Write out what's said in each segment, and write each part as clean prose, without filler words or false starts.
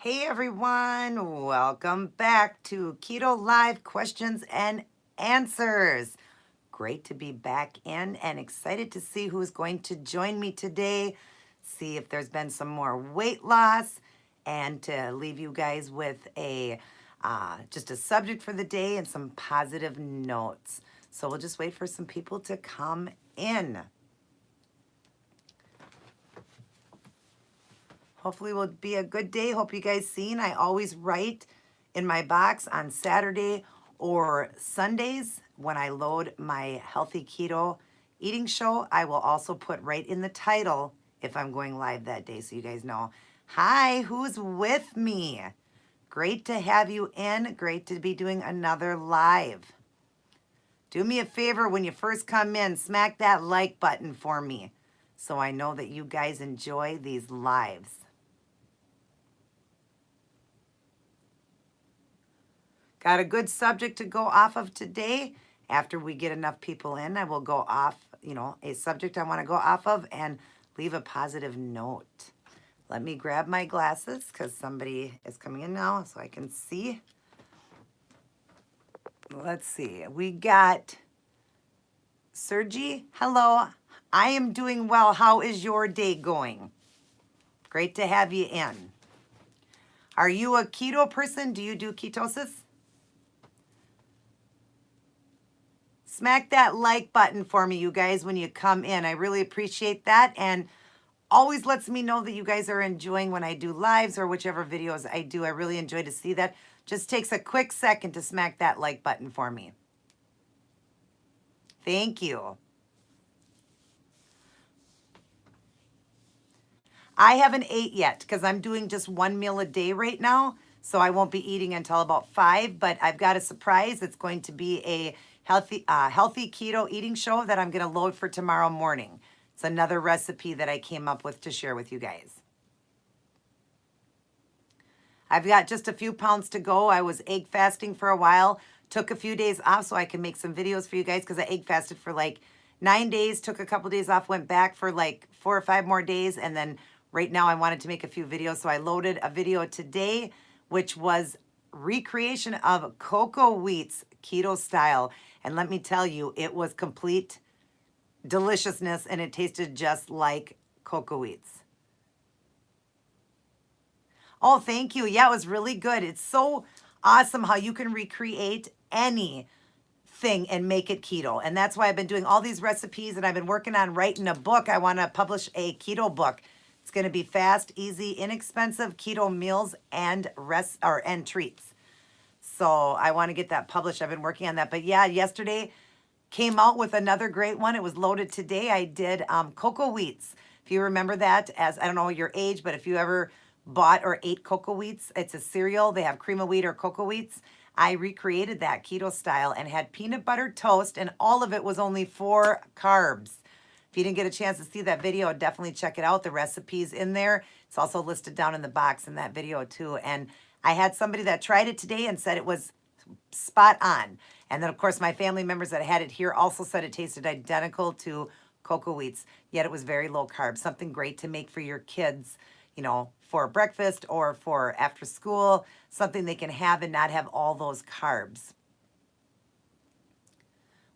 Hey everyone, welcome back to Keto Live Questions and Answers. Great to be back in and excited to see who's going to join me today, see if there's been some more weight loss, and to leave you guys with just a subject for the day and some positive notes. So we'll just wait for some people to come in. Hopefully it will be a good day. Hope you guys seen. I always write in my box on Saturday or Sundays when I load my healthy keto eating show. I will also put right in the title if I'm going live that day so you guys know. Hi, who's with me? Great to have you in. Great to be doing another live. Do me a favor when you first come in, smack that like button for me so I know that you guys enjoy these lives. Got a good subject to go off of today. After we get enough people in, I will go off, a subject I want to go off of and leave a positive note. Let me grab my glasses because somebody is coming in now so I can see. Let's see. We got Sergi. Hello. I am doing well. How is your day going? Great to have you in. Are you a keto person? Do you do ketosis? Smack that like button for me, you guys, when you come in. I really appreciate that. And always lets me know that you guys are enjoying when I do lives or whichever videos I do. I really enjoy to see that. Just takes a quick second to smack that like button for me. Thank you. I haven't ate yet because I'm doing just one meal a day right now. So I won't be eating until about 5, but I've got a surprise. It's going to be a healthy keto eating show that I'm going to load for tomorrow morning. It's another recipe that I came up with to share with you guys. I've got just a few pounds to go. I was egg fasting for a while, took a few days off so I can make some videos for you guys because I egg fasted for like 9 days, took a couple days off, went back for like 4 or 5 more days, and then right now I wanted to make a few videos, so I loaded a video today, which was recreation of cocoa wheats keto style. And let me tell you, it was complete deliciousness and it tasted just like cocoa wheats. Oh, thank you. Yeah, it was really good. It's so awesome how you can recreate anything and make it keto. And that's why I've been doing all these recipes and I've been working on writing a book. I want to publish a keto book. It's going to be fast, easy, inexpensive keto meals and treats. So I want to get that published. I've been working on that. But yeah, yesterday came out with another great one. It was loaded today. I did cocoa wheats. If you remember that, as I don't know your age, but if you ever bought or ate cocoa wheats, it's a cereal. They have cream of wheat or cocoa wheats. I recreated that keto style and had peanut butter toast, and all of it was only 4 carbs. If you didn't get a chance to see that video, definitely check it out. The recipe's in there. It's also listed down in the box in that video too. And I had somebody that tried it today and said it was spot on. And then, of course, my family members that had it here also said it tasted identical to cocoa wheats, yet it was very low carb. Something great to make for your kids, for breakfast or for after school, something they can have and not have all those carbs.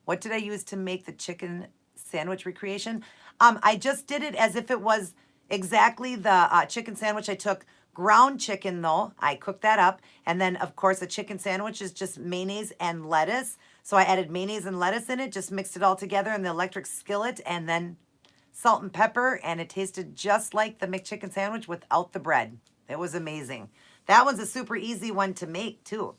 What did I use to make the chicken sandwich recreation? I just did it as if it was exactly the chicken sandwich. I took ground chicken though. I cooked that up. And then of course a chicken sandwich is just mayonnaise and lettuce. So I added mayonnaise and lettuce in it, just mixed it all together in the electric skillet and then salt and pepper. And it tasted just like the McChicken sandwich without the bread. It was amazing. That one's a super easy one to make too.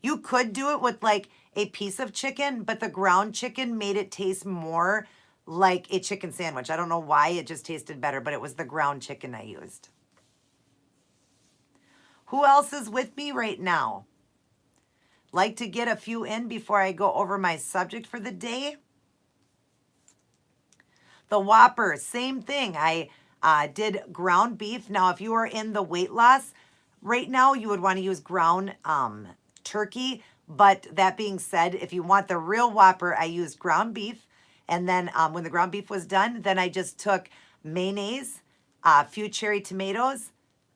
You could do it with like a piece of chicken, but the ground chicken made it taste more like a chicken sandwich. I don't know why, it just tasted better, but it was the ground chicken I used. Who else is with me right now? Like to get a few in before I go over my subject for the day? The Whopper, same thing. I did ground beef. Now, if you are in the weight loss, right now you would want to use ground turkey. But that being said, if you want the real Whopper, I used ground beef. And then when the ground beef was done, then I just took mayonnaise, a few cherry tomatoes,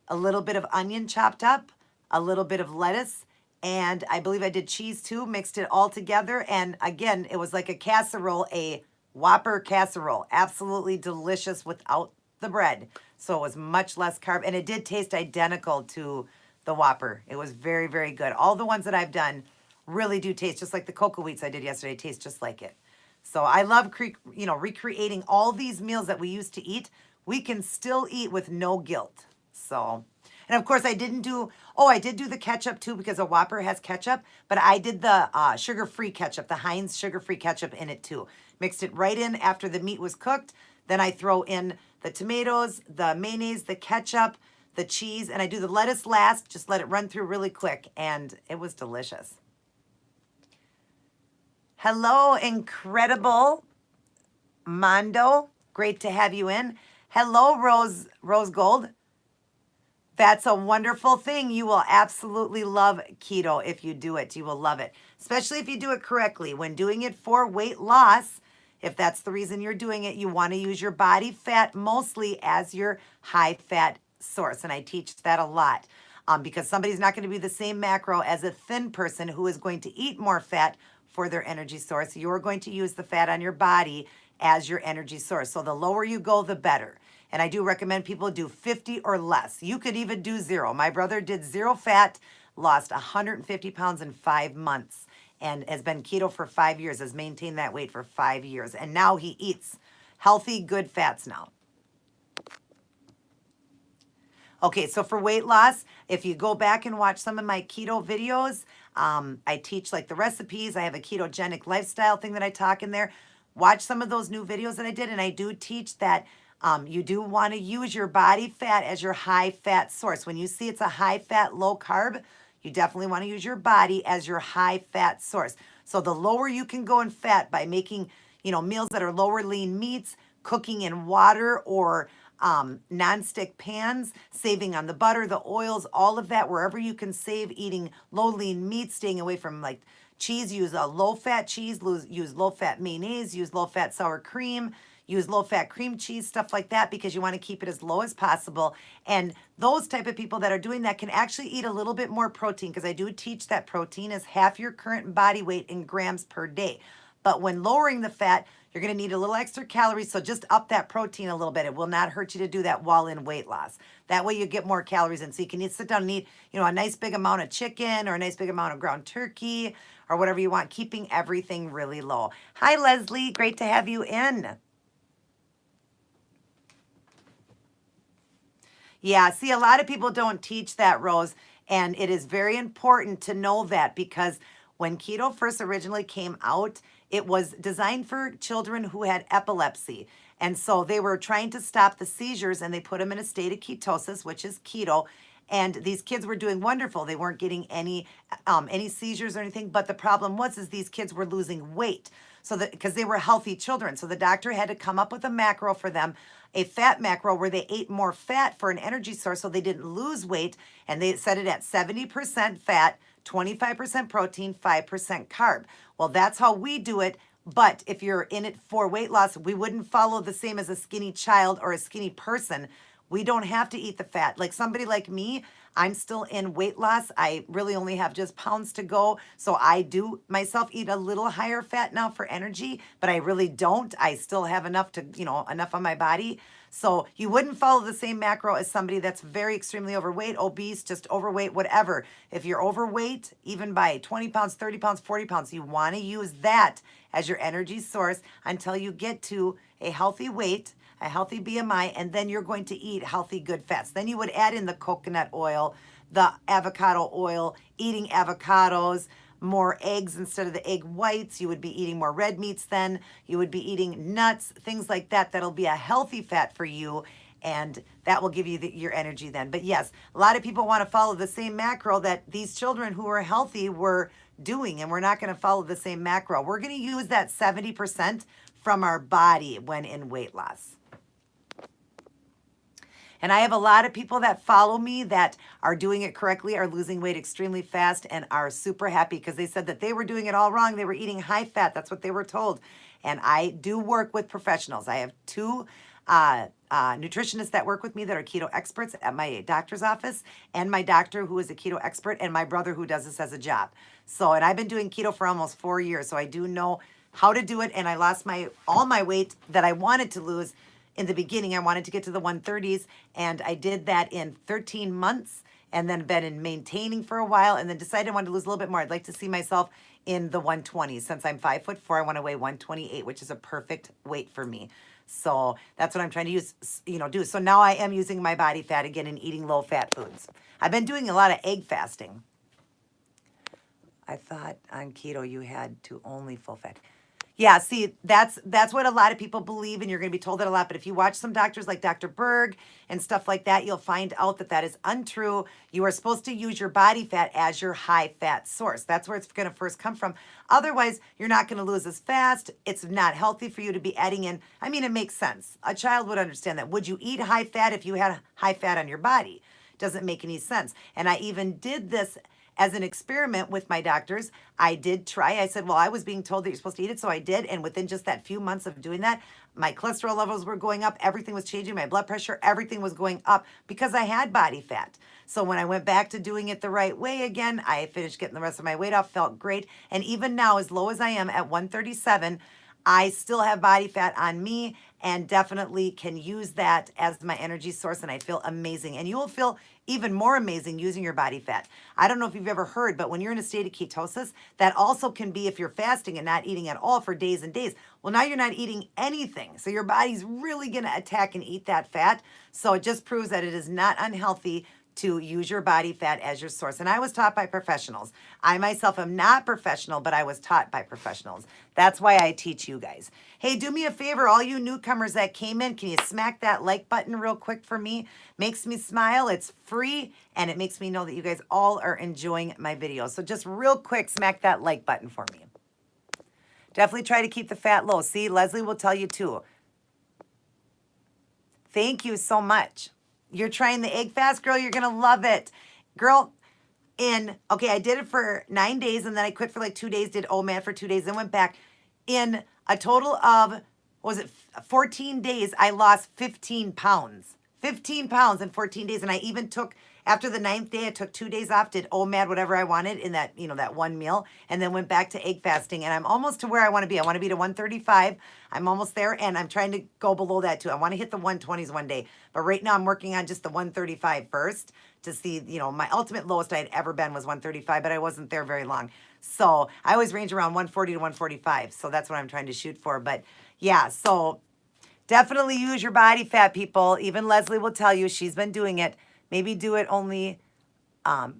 a little bit of onion chopped up, a little bit of lettuce, and I believe I did cheese too, mixed it all together. And again, it was like a casserole, a Whopper casserole. Absolutely delicious without the bread. So it was much less carb, and it did taste identical to the Whopper. It was very, very good. All the ones that I've done really do taste just like the cocoa wheats I did yesterday, taste just like it. So I love, recreating all these meals that we used to eat. We can still eat with no guilt. So, and of course I didn't do, I did do the ketchup too because a Whopper has ketchup, but I did the sugar-free ketchup, the Heinz sugar-free ketchup in it too. Mixed it right in after the meat was cooked. Then I throw in the tomatoes, the mayonnaise, the ketchup, the cheese, and I do the lettuce last, just let it run through really quick, and it was delicious. Hello, incredible Mondo. Great to have you in. Hello, Rose Gold. That's a wonderful thing. You will absolutely love keto if you do it. You will love it, especially if you do it correctly. When doing it for weight loss, if that's the reason you're doing it, you want to use your body fat mostly as your high fat source. And I teach that a lot because somebody's not going to be the same macro as a thin person who is going to eat more fat for their energy source. You're going to use the fat on your body as your energy source. So the lower you go, the better. And I do recommend people do 50 or less. You could even do 0. My brother did 0 fat, lost 150 pounds in 5 months, and has been keto for 5 years, has maintained that weight for 5 years. And now he eats healthy, good fats now. Okay, so for weight loss, if you go back and watch some of my keto videos, I teach like the recipes. I have a ketogenic lifestyle thing that I talk in there. Watch some of those new videos that I did, and I do teach that you do want to use your body fat as your high fat source. When you see it's a high fat, low carb, you definitely want to use your body as your high fat source. So the lower you can go in fat by making, meals that are lower lean meats, cooking in water or non-stick pans, saving on the butter, the oils, all of that, wherever you can save, eating low lean meat, staying away from like cheese, use a low fat cheese, use low fat mayonnaise, use low fat sour cream, use low fat cream cheese, stuff like that, because you want to keep it as low as possible. And those type of people that are doing that can actually eat a little bit more protein, because I do teach that protein is half your current body weight in grams per day. But when lowering the fat, you're going to need a little extra calories, so just up that protein a little bit. It will not hurt you to do that while in weight loss. That way you get more calories in. So you can sit down and eat, a nice big amount of chicken or a nice big amount of ground turkey or whatever you want, keeping everything really low. Hi, Leslie. Great to have you in. Yeah, see, a lot of people don't teach that, Rose, and it is very important to know that, because when keto first originally came out, it was designed for children who had epilepsy. And so they were trying to stop the seizures, and they put them in a state of ketosis, which is keto. And these kids were doing wonderful. They weren't getting any seizures or anything. But the problem was these kids were losing weight. So that because they were healthy children. So the doctor had to come up with a macro for them, a fat macro where they ate more fat for an energy source so they didn't lose weight. And they set it at 70% fat, 25% protein, 5% carb. Well, that's how we do it. But if you're in it for weight loss, we wouldn't follow the same as a skinny child or a skinny person. We don't have to eat the fat. Like somebody like me, I'm still in weight loss. I really only have just pounds to go. So I do myself eat a little higher fat now for energy, but I really don't. I still have enough to, enough on my body. So you wouldn't follow the same macro as somebody that's very extremely overweight, obese, just overweight, whatever. If you're overweight, even by 20 pounds, 30 pounds, 40 pounds, you want to use that as your energy source until you get to a healthy weight, a healthy BMI, and then you're going to eat healthy, good fats. Then you would add in the coconut oil, the avocado oil, eating avocados, more eggs instead of the egg whites. You would be eating more red meats then. You would be eating nuts, things like that. That'll be a healthy fat for you, and that will give you your energy then. But yes, a lot of people want to follow the same macro that these children who are healthy were doing, and we're not going to follow the same macro. We're going to use that 70% from our body when in weight loss. And I have a lot of people that follow me that are doing it correctly, are losing weight extremely fast, and are super happy because they said that they were doing it all wrong. They were eating high fat. That's what they were told. And I do work with professionals. I have two nutritionists that work with me that are keto experts at my doctor's office, and my doctor who is a keto expert, and my brother who does this as a job. So, and I've been doing keto for almost 4 years, so I do know how to do it, and I lost all my weight that I wanted to lose in the beginning. I wanted to get to the 130s, and I did that in 13 months, and then been in maintaining for a while, and then decided I wanted to lose a little bit more. I'd like to see myself in the 120s. Since I'm 5'4", I want to weigh 128, which is a perfect weight for me. So that's what I'm trying to do. So now I am using my body fat again and eating low-fat foods. I've been doing a lot of egg fasting. I thought on keto you had to only full fat. Yeah, see, that's what a lot of people believe, and you're going to be told that a lot. But if you watch some doctors like Dr. Berg and stuff like that, you'll find out that that is untrue. You are supposed to use your body fat as your high-fat source. That's where it's going to first come from. Otherwise, you're not going to lose as fast. It's not healthy for you to be adding in. I mean, it makes sense. A child would understand that. Would you eat high fat if you had high fat on your body? Doesn't make any sense. And I even did this as an experiment with my doctors. I did try. I said, well, I was being told that you're supposed to eat it, so I did. And within just that few months of doing that, my cholesterol levels were going up. Everything was changing. My blood pressure, everything was going up because I had body fat. So when I went back to doing it the right way again, I finished getting the rest of my weight off, felt great. And even now, as low as I am at 137, I still have body fat on me and definitely can use that as my energy source, and I feel amazing. And you will feel even more amazing using your body fat. I don't know if you've ever heard, but when you're in a state of ketosis, that also can be if you're fasting and not eating at all for days and days. Well, now you're not eating anything. So your body's really going to attack and eat that fat. So it just proves that it is not unhealthy to use your body fat as your source. And I was taught by professionals. I myself am not professional, but I was taught by professionals. That's why I teach you guys. Hey, do me a favor, all you newcomers that came in, can you smack that like button real quick for me? Makes me smile. It's free, and it makes me know that you guys all are enjoying my videos. So just real quick, smack that like button for me. Definitely try to keep the fat low. See, Leslie will tell you too. Thank you so much. You're trying the egg fast, girl. You're going to love it. Girl, okay, I did it for 9 days, and then I quit for like 2 days, did OMAD for 2 days, then went back. In a total of, what was it, 14 days, I lost 15 pounds. 15 pounds in 14 days. And I even took, after the 9th day, I took 2 days off, did OMAD, whatever I wanted in that, that one meal, and then went back to egg fasting. And I'm almost to where I want to be. I want to be to 135. I'm almost there, and I'm trying to go below that too. I want to hit the 120s one day. But right now I'm working on just the 135 first to see, my ultimate lowest I had ever been was 135, but I wasn't there very long. So I always range around 140 to 145. So that's what I'm trying to shoot for. But yeah, so definitely use your body fat, people. Even Leslie will tell you she's been doing it. Maybe do it only,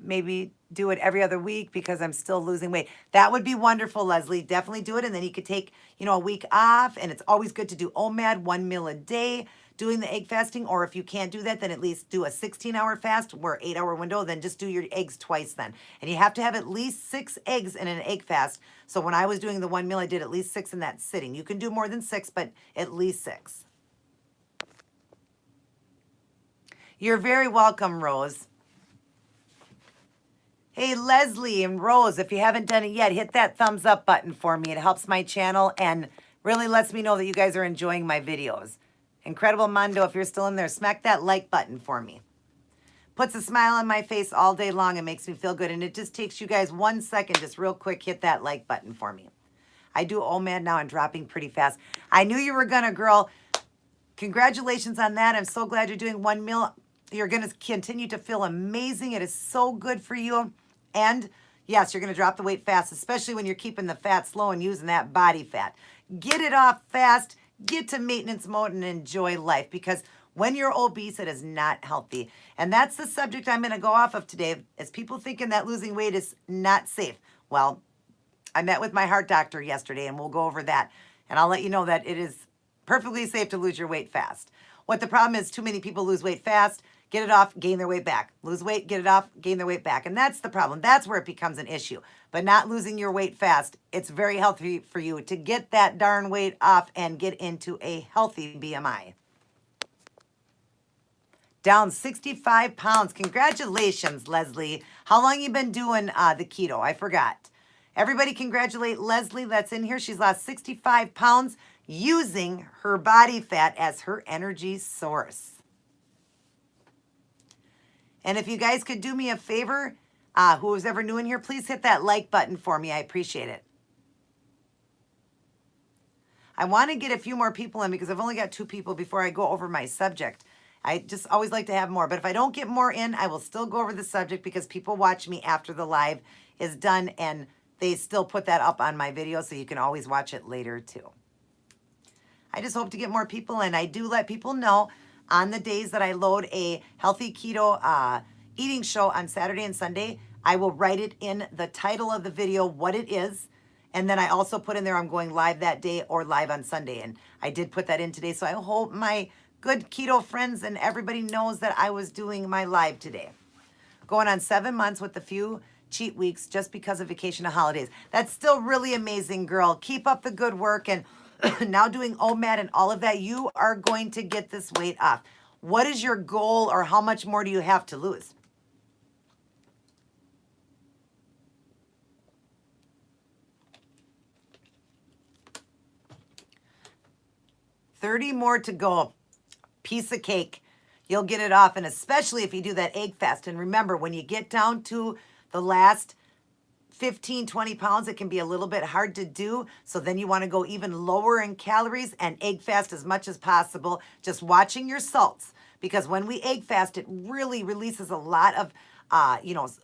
maybe do it every other week because I'm still losing weight. That would be wonderful, Leslie. Definitely do it. And then you could take, a week off. And it's always good to do OMAD, 1 meal a day, doing the egg fasting. Or if you can't do that, then at least do a 16-hour fast or 8-hour window. Then just do your eggs twice then. And you have to have at least 6 eggs in an egg fast. So when I was doing the 1 meal, I did at least 6 in that sitting. You can do more than 6, but at least 6. You're very welcome, Rose. Hey, Leslie and Rose, if you haven't done it yet, hit that thumbs up button for me. It helps my channel and really lets me know that you guys are enjoying my videos. Incredible Mondo, if you're still in there, smack that like button for me. Puts a smile on my face all day long and makes me feel good. And it just takes you guys 1 second, just real quick, hit that like button for me. I do OMAD now. I'm dropping pretty fast. I knew you were going to, girl. Congratulations on that. I'm so glad you're doing 1 meal. You're going to continue to feel amazing. It is so good for you. And yes, you're going to drop the weight fast, especially when you're keeping the fat low and using that body fat. Get it off fast. Get to maintenance mode and enjoy life, because when you're obese, it is not healthy. And that's the subject I'm going to go off of today, is people thinking that losing weight is not safe. Well, I met with my heart doctor yesterday, and we'll go over that. And I'll let you know that it is perfectly safe to lose your weight fast. What the problem is, too many people lose weight fast, get it off, gain their weight back. Lose weight, get it off, gain their weight back. And that's the problem. That's where it becomes an issue. But not losing your weight fast. It's very healthy for you to get that darn weight off and get into a healthy BMI. Down 65 pounds. Congratulations, Leslie. How long you been doing the keto? I forgot. Everybody congratulate Leslie that's in here. She's lost 65 pounds. using her body fat as her energy source. And if you guys could do me a favor, who's ever new in here, please hit that like button for me. I appreciate it. I want to get a few more people in because I've only got 2 people before I go over my subject. I just always like to have more. But if I don't get more in, I will still go over the subject because people watch me after the live is done and they still put that up on my video so you can always watch it later too. I just hope to get more people in. I do let people know on the days that I load a healthy keto eating show on Saturday and Sunday, I will write it in the title of the video what it is. And then I also put in there I'm going live that day or live on Sunday. And I did put that in today. So I hope my good keto friends and everybody knows that I was doing my live today. Going on 7 months with a few cheat weeks just because of vacation and holidays. That's still really amazing, girl. Keep up the good work. And now doing OMAD and all of that, you are going to get this weight off. What is your goal or how much more do you have to lose? $30 more to go. Piece of cake. You'll get it off, and especially if you do that egg fast. And remember, when you get down to the last 15, 20 pounds, it can be a little bit hard to do. So then you want to go even lower in calories and egg fast as much as possible. Just watching your salts, because when we egg fast, it really releases a lot of,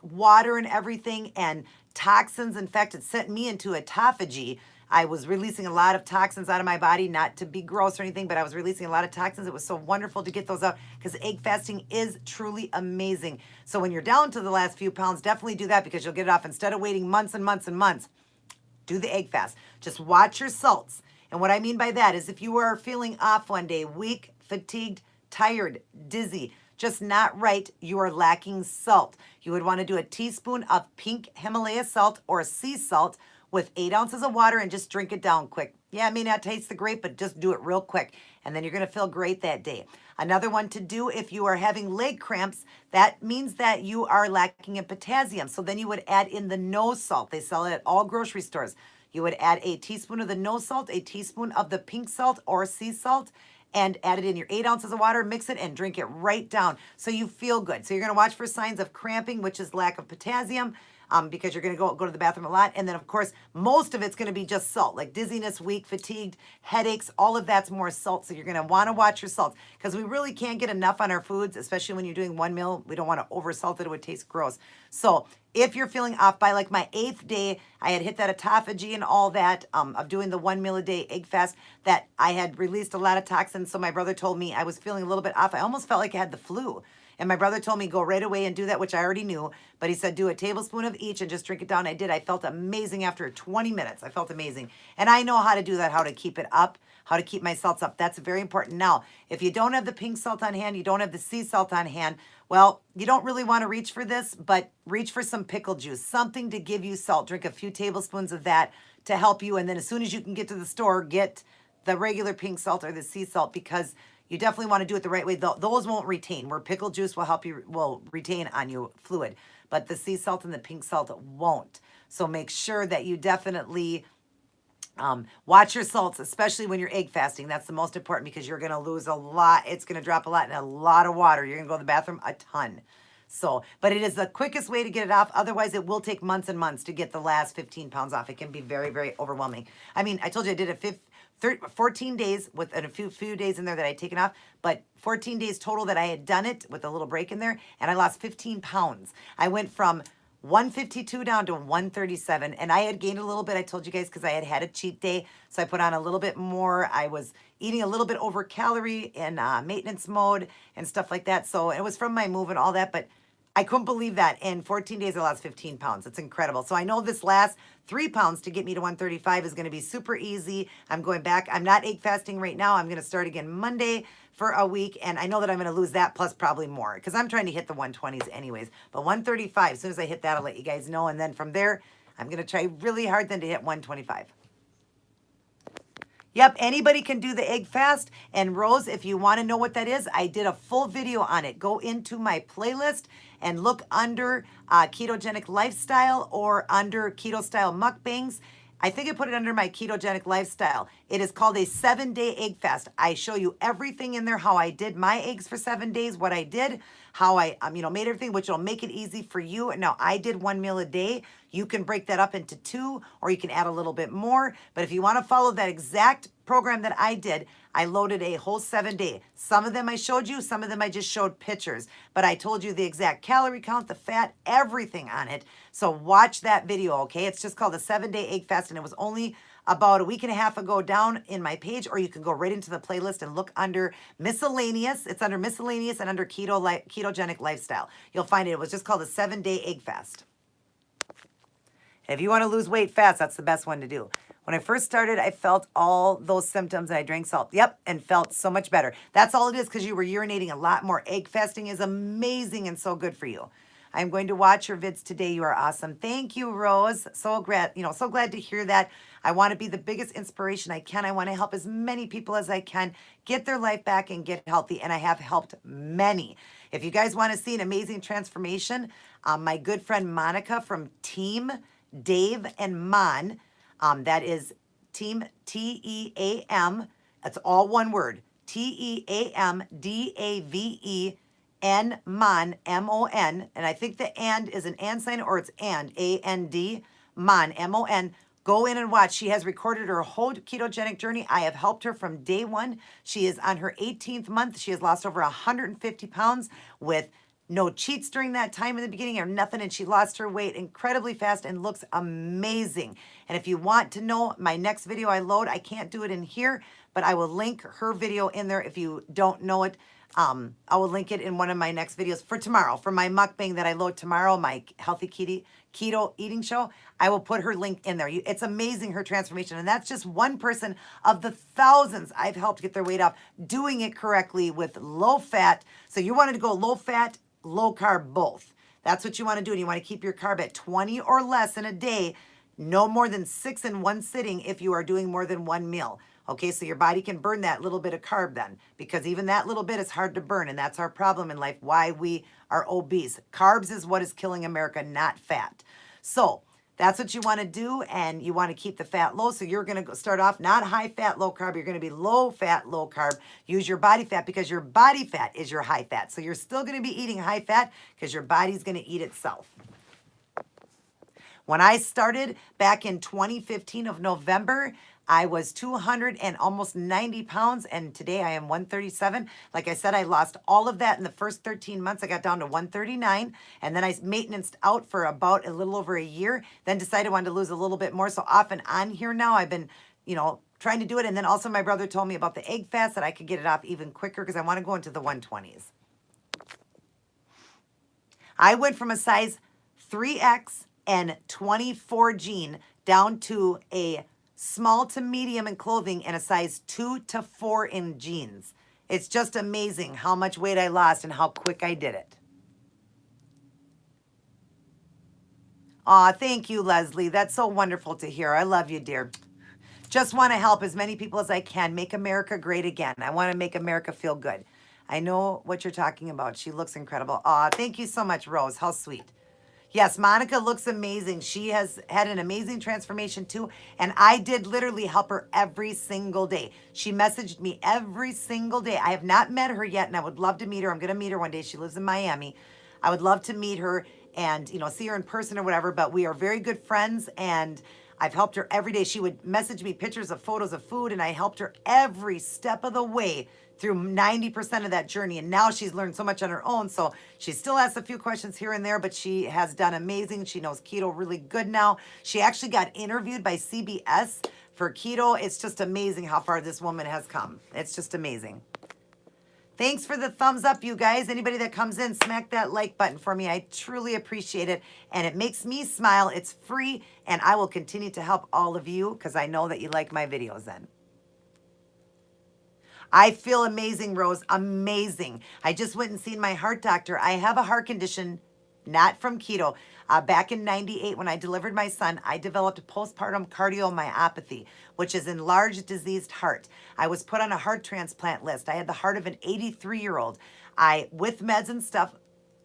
water and everything and toxins. In fact, it sent me into autophagy. I was releasing a lot of toxins out of my body, not to be gross or anything, but I was releasing a lot of toxins. It was so wonderful to get those out because egg fasting is truly amazing. So when you're down to the last few pounds, definitely do that because you'll get it off. Instead of waiting months and months and months, do the egg fast. Just watch your salts. And what I mean by that is if you are feeling off one day, weak, fatigued, tired, dizzy, just not right, you are lacking salt. You would want to do a teaspoon of pink Himalaya salt or sea salt with 8 ounces of water and just drink it down quick. Yeah, it may not taste the great, but just do it real quick. And then you're going to feel great that day. Another one to do if you are having leg cramps, that means that you are lacking in potassium. So then you would add in the no salt. They sell it at all grocery stores. You would add a teaspoon of the no salt, a teaspoon of the pink salt or sea salt, and add it in your 8 ounces of water, mix it, and drink it right down so you feel good. So you're going to watch for signs of cramping, which is lack of potassium, because you're going to go to the bathroom a lot. And then, of course, most of it's going to be just salt, like dizziness, weak, fatigued, headaches. All of that's more salt. So you're going to want to watch your salts because we really can't get enough on our foods, especially when you're doing one meal. We don't want to oversalt it. It would taste gross. So if you're feeling off by like my 8th day, I had hit that autophagy and all that of doing the 1 meal a day egg fast, that I had released a lot of toxins. So my brother told me I was feeling a little bit off. I almost felt like I had the flu. And my brother told me go right away and do that, which I already knew. But he said do a tablespoon of each and just drink it down. I did. I felt amazing after 20 minutes. I felt amazing. And I know how to do that, how to keep it up, how to keep my salts up. That's very important. Now, if you don't have the pink salt on hand, you don't have the sea salt on hand, well, you don't really want to reach for this, but reach for some pickle juice, something to give you salt. Drink a few tablespoons of that to help you. And then as soon as you can get to the store, get the regular pink salt or the sea salt, because you definitely want to do it the right way. Those won't retain, where pickle juice will help you, will retain on you fluid, but the sea salt and the pink salt won't. So make sure that you definitely watch your salts, especially when you're egg fasting. That's the most important because you're going to lose a lot. It's going to drop a lot in a lot of water. You're going to go to the bathroom a ton. So, but it is the quickest way to get it off. Otherwise, it will take months and months to get the last 15 pounds off. It can be very, very overwhelming. I mean, I told you I did a 14 days with a few days in there that I had taken off, but 14 days total that I had done it with a little break in there, and I lost 15 pounds. I went from 152 down to 137, and I had gained a little bit, I told you guys, because I had had a cheat day, so I put on a little bit more. I was eating a little bit over calorie in maintenance mode and stuff like that, so it was from my move and all that, but I couldn't believe that in 14 days I lost 15 pounds. It's incredible. So I know this last 3 pounds to get me to 135 is going to be super easy. I'm going back. I'm not egg fasting right now. I'm going to start again Monday for a week. And I know that I'm going to lose that plus probably more because I'm trying to hit the 120s anyways. But 135, as soon as I hit that, I'll let you guys know. And then from there, I'm going to try really hard then to hit 125. Yep, anybody can do the egg fast. And Rose, if you want to know what that is, I did a full video on it. Go into my playlist and look under ketogenic lifestyle or under keto style mukbangs. I think I put it under my ketogenic lifestyle. It is called a 7-day egg fast. I show you everything in there, how I did my eggs for 7 days, what I did, how I made everything, which will make it easy for you. Now, I did 1 meal a day. You can break that up into 2, or you can add a little bit more. But if you want to follow that exact program that I did, I loaded a whole 7-day. Some of them I showed you, some of them I just showed pictures. But I told you the exact calorie count, the fat, everything on it. So watch that video, okay? It's just called a 7-day egg fast, and it was only about a week and a half ago down in my page, or you can go right into the playlist and look under miscellaneous. It's under miscellaneous and under ketogenic lifestyle. You'll find it. It was just called a 7-day egg fast. If you want to lose weight fast, that's the best one to do. When I first started, I felt all those symptoms and I drank salt. Yep, and felt so much better. That's all it is, because you were urinating a lot more. Egg fasting is amazing and so good for you. I'm going to watch your vids today. You are awesome. Thank you, Rose. So glad to hear that. I want to be the biggest inspiration I can. I want to help as many people as I can get their life back and get healthy. And I have helped many. If you guys want to see an amazing transformation, my good friend Monica from Team Dave and Mon, that is Team TEAM. That's all one word. TEAMDAVEN Mon, MON. And I think the and is an and sign, or it's and, AND, Mon, MON. Go in and watch. She has recorded her whole ketogenic journey. I have helped her from day one. She is on her 18th month. She has lost over 150 pounds with no cheats during that time in the beginning or nothing, and she lost her weight incredibly fast and looks amazing. And if you want to know my next video I load, I can't do it in here, but I will link her video in there if you don't know it. I will link it in one of my next videos for tomorrow, for my mukbang that I load tomorrow, my healthy keto eating show. I will put her link in there. It's amazing, her transformation. And that's just one person of the thousands I've helped get their weight off, doing it correctly with low fat. So you wanted to go low fat, low carb, both. That's what you want to do. And you want to keep your carb at 20 or less in a day, no more than 6 in one sitting if you are doing more than 1 meal. Okay, so your body can burn that little bit of carb then, because even that little bit is hard to burn, and that's our problem in life, why we are obese. Carbs is what is killing America, not fat. So that's what you want to do, and you want to keep the fat low. So you're going to start off not high fat, low carb. You're going to be low fat, low carb. Use your body fat, because your body fat is your high fat. So you're still going to be eating high fat because your body's going to eat itself. When I started back in 2015 of November, I was 200 and almost 90 pounds, and today I am 137. Like I said, I lost all of that in the first 13 months. I got down to 139, and then I maintenanced out for about a little over a year, then decided I wanted to lose a little bit more. So off and on here now, I've been, trying to do it. And then also my brother told me about the egg fast, that I could get it off even quicker because I want to go into the 120s. I went from a size 3X and 24 jean down to a small to medium in clothing and a size 2 to 4 in jeans. It's just amazing how much weight I lost and how quick I did it. Aw, thank you, Leslie. That's so wonderful to hear. I love you, dear. Just want to help as many people as I can make America great again. I want to make America feel good. I know what you're talking about. She looks incredible. Aw, thank you so much, Rose. How sweet. Yes, Monica looks amazing. She has had an amazing transformation too. And I did literally help her every single day. She messaged me every single day. I have not met her yet, and I would love to meet her. I'm going to meet her one day. She lives in Miami. I would love to meet her and, see her in person or whatever. But we are very good friends, and I've helped her every day. She would message me pictures of photos of food, and I helped her every step of the way through 90% of that journey. And now she's learned so much on her own. So she still asks a few questions here and there, but she has done amazing. She knows keto really good now. She actually got interviewed by CBS for keto. It's just amazing how far this woman has come. It's just amazing. Thanks for the thumbs up, you guys. Anybody that comes in, smack that like button for me. I truly appreciate it. And it makes me smile. It's free. And I will continue to help all of you because I know that you like my videos then. I feel amazing, Rose. Amazing. I just went and seen my heart doctor. I have a heart condition, not from keto. Back in 98, when I delivered my son, I developed postpartum cardiomyopathy, which is enlarged diseased heart. I was put on a heart transplant list. I had the heart of an 83-year-old. With meds and stuff,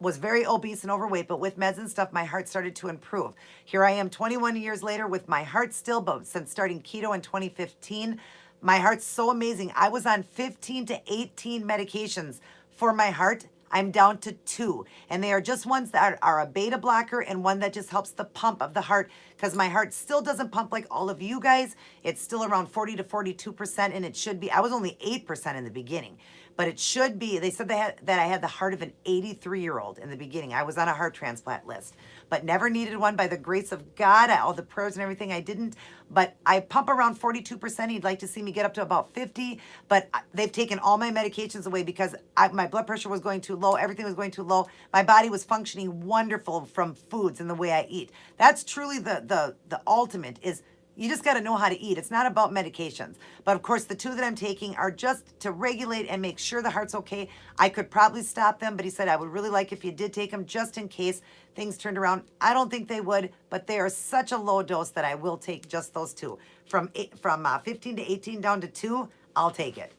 was very obese and overweight, but with meds and stuff, my heart started to improve. Here I am 21 years later with my heart still, but since starting keto in 2015, my heart's so amazing. I was on 15 to 18 medications for my heart. I'm down to 2, and they are just ones that are a beta blocker and one that just helps the pump of the heart, because my heart still doesn't pump like all of you guys. It's still around 40 to 42%, and it should be. I was only 8% in the beginning, but it should be. They said that I had the heart of an 83-year-old in the beginning. I was on a heart transplant list, but never needed one by the grace of God. All the prayers and everything I didn't, but I pump around 42%. He'd like to see me get up to about 50, but they've taken all my medications away because my blood pressure was going too low. Everything was going too low. My body was functioning wonderful from foods and the way I eat. That's truly the ultimate is you just got to know how to eat. It's not about medications. But of course, the 2 that I'm taking are just to regulate and make sure the heart's okay. I could probably stop them, but he said, I would really like if you did take them just in case things turned around. I don't think they would, but they are such a low dose that I will take just those 2. From 15 to 18 down to 2, I'll take it.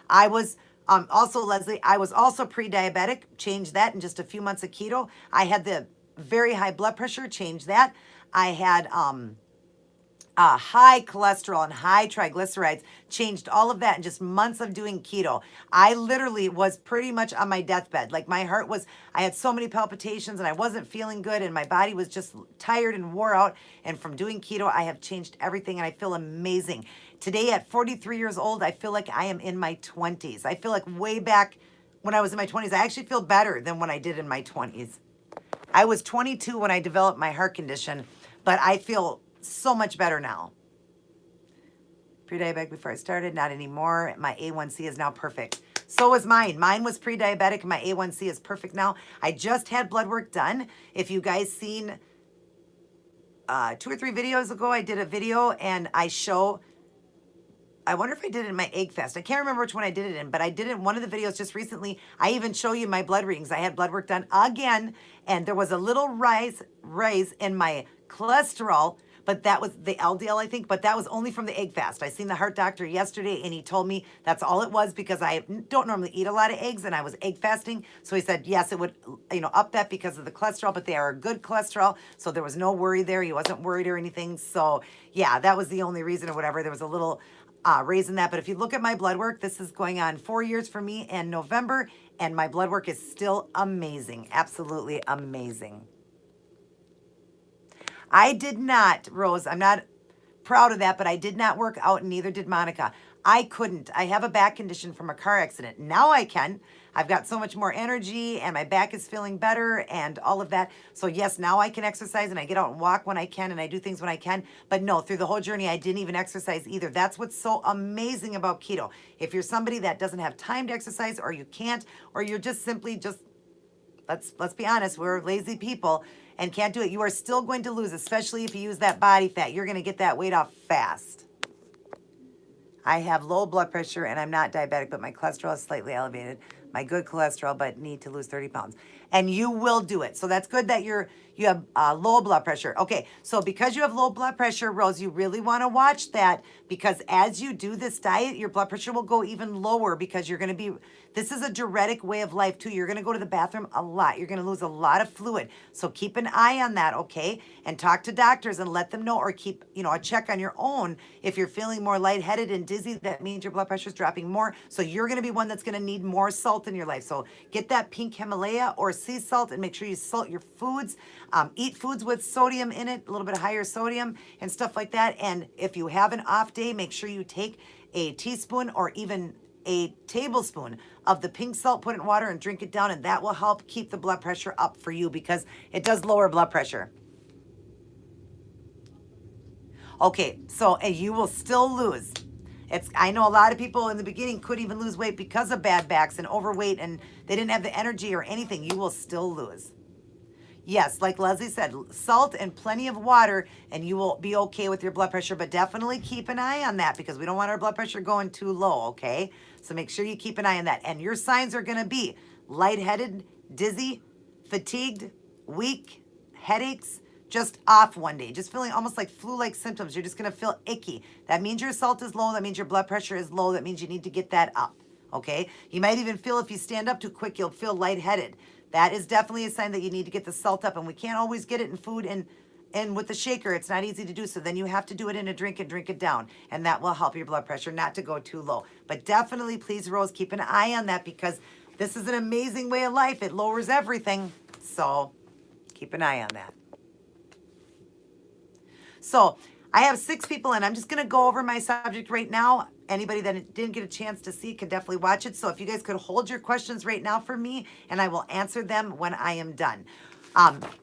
I was also, Leslie, I was also pre-diabetic. Changed that in just a few months of keto. I had the very high blood pressure. Changed that. I had high cholesterol and high triglycerides. Changed all of that in just months of doing keto. I literally was pretty much on my deathbed. Like my heart was, I had so many palpitations and I wasn't feeling good and my body was just tired and wore out. And from doing keto, I have changed everything and I feel amazing. Today at 43 years old, I feel like I am in my 20s. I feel like way back when I was in my 20s, I actually feel better than when I did in my 20s. I was 22 when I developed my heart condition, but I feel so much better now. Pre-diabetic before I started, not anymore. My A1C is now perfect. So is mine. Mine was pre-diabetic and my A1C is perfect now. I just had blood work done. If you guys seen 2 or 3 videos ago, I did a video and I wonder if I did it in my egg fast. I can't remember which one I did it in, but I did it in one of the videos just recently. I even show you my blood readings. I had blood work done again, and there was a little rise in my cholesterol, but that was the LDL, I think, but that was only from the egg fast. I seen the heart doctor yesterday, and he told me that's all it was because I don't normally eat a lot of eggs, and I was egg fasting. So he said, yes, it would, up that because of the cholesterol, but they are a good cholesterol, so there was no worry there. He wasn't worried or anything. So, yeah, that was the only reason or whatever. There was a little raising that. But if you look at my blood work, this is going on 4 years for me in November, and my blood work is still amazing. Absolutely amazing. I did not, Rose, I'm not proud of that, but I did not work out, and neither did Monica. I couldn't. I have a back condition from a car accident. Now I can. I've got so much more energy and my back is feeling better and all of that. So yes, now I can exercise and I get out and walk when I can and I do things when I can. But no, through the whole journey, I didn't even exercise either. That's what's so amazing about keto. If you're somebody that doesn't have time to exercise or you can't, or you're just simply let's be honest, we're lazy people and can't do it, you are still going to lose, especially if you use that body fat. You're going to get that weight off fast. I have low blood pressure and I'm not diabetic, but my cholesterol is slightly elevated. My good cholesterol, but need to lose 30 pounds. And you will do it. So that's good that you have low blood pressure. Okay, so because you have low blood pressure, Rose, you really want to watch that, because as you do this diet, your blood pressure will go even lower because you're going to be, this is a diuretic way of life too. You're going to go to the bathroom a lot. You're going to lose a lot of fluid. So keep an eye on that, okay? And talk to doctors and let them know, or keep, a check on your own. If you're feeling more lightheaded and dizzy, that means your blood pressure is dropping more. So you're going to be one that's going to need more salt in your life. So get that pink Himalaya or sea salt and make sure you salt your foods. Eat foods with sodium in it, a little bit higher sodium and stuff like that. And if you have an off day, make sure you take a teaspoon or even a tablespoon of the pink salt, put it in water and drink it down, and that will help keep the blood pressure up for you because it does lower blood pressure. Okay, so you will still lose. I know a lot of people in the beginning couldn't even lose weight because of bad backs and overweight, and they didn't have the energy or anything. You will still lose. Yes, like Leslie said, salt and plenty of water, and you will be okay with your blood pressure, but definitely keep an eye on that because we don't want our blood pressure going too low, okay? So make sure you keep an eye on that. And your signs are going to be lightheaded, dizzy, fatigued, weak, headaches, just off one day, just feeling almost like flu-like symptoms. You're just going to feel icky. That means your salt is low. That means your blood pressure is low. That means you need to get that up, okay? You might even feel if you stand up too quick, you'll feel lightheaded. that is definitely a sign that you need to get the salt up. And we can't always get it in food and with the shaker, it's not easy to do. So then you have to do it in a drink and drink it down. And that will help your blood pressure not to go too low. But definitely, please, Rose, keep an eye on that because this is an amazing way of life. It lowers everything. So keep an eye on that. So I have 6 people, and I'm just going to go over my subject right now. Anybody that didn't get a chance to see can definitely watch it. So if you guys could hold your questions right now for me, and I will answer them when I am done.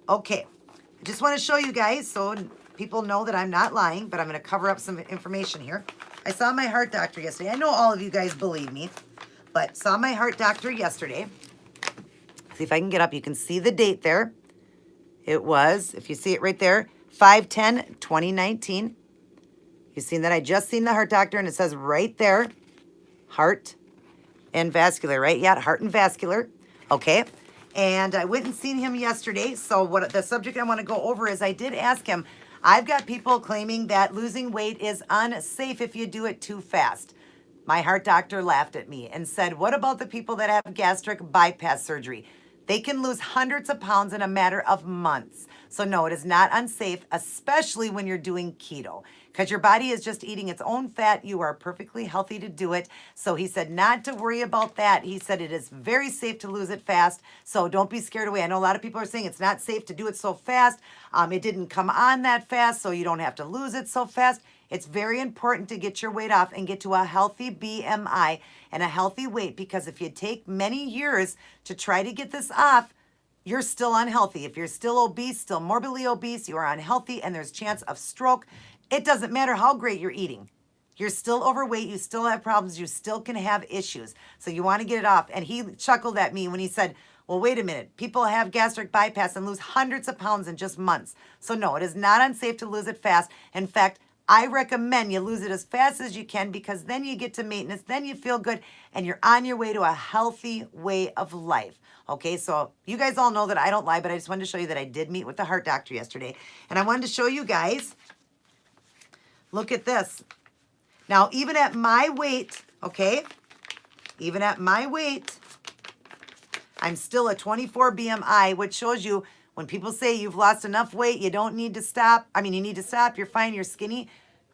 Okay. I just want to show you guys so people know that I'm not lying, but I'm going to cover up some information here. I saw my heart doctor yesterday. I know all of you guys believe me, but saw my heart doctor yesterday. See if I can get up. You can see the date there. It was, if you see it right there, 5/10/2019. You've seen that. I just seen the heart doctor, and it says right there, heart and vascular, right? Yeah, heart and vascular. Okay. And I went and seen him yesterday. So what the subject I want to go over is I did ask him, I've got people claiming that losing weight is unsafe if you do it too fast. My heart doctor laughed at me and said, what about the people that have gastric bypass surgery? They can lose hundreds of pounds in a matter of months. So no, it is not unsafe, especially when you're doing keto, because your body is just eating its own fat. You are perfectly healthy to do it. So he said not to worry about that. He said it is very safe to lose it fast. So don't be scared away. I know a lot of people are saying it's not safe to do it so fast. It didn't come on that fast, so you don't have to lose it so fast. It's very important to get your weight off and get to a healthy BMI and a healthy weight, because if you take many years to try to get this off, you're still unhealthy. If you're still obese, still morbidly obese, you are unhealthy, and there's chance of stroke. It doesn't matter how great you're eating. You're still overweight. You still have problems. You still can have issues. So you want to get it off. And he chuckled at me when he said, well, wait a minute. People have gastric bypass and lose hundreds of pounds in just months. So no, it is not unsafe to lose it fast. In fact, I recommend you lose it as fast as you can, because then you get to maintenance, then you feel good, and you're on your way to a healthy way of life. Okay, so you guys all know that I don't lie, but I just wanted to show you that I did meet with the heart doctor yesterday. And I wanted to show you guys, look at this. Now, even at my weight, okay, even at my weight, I'm still a 24 BMI, which shows you when people say you've lost enough weight, you don't need to stop. I mean, you need to stop. You're fine. You're skinny.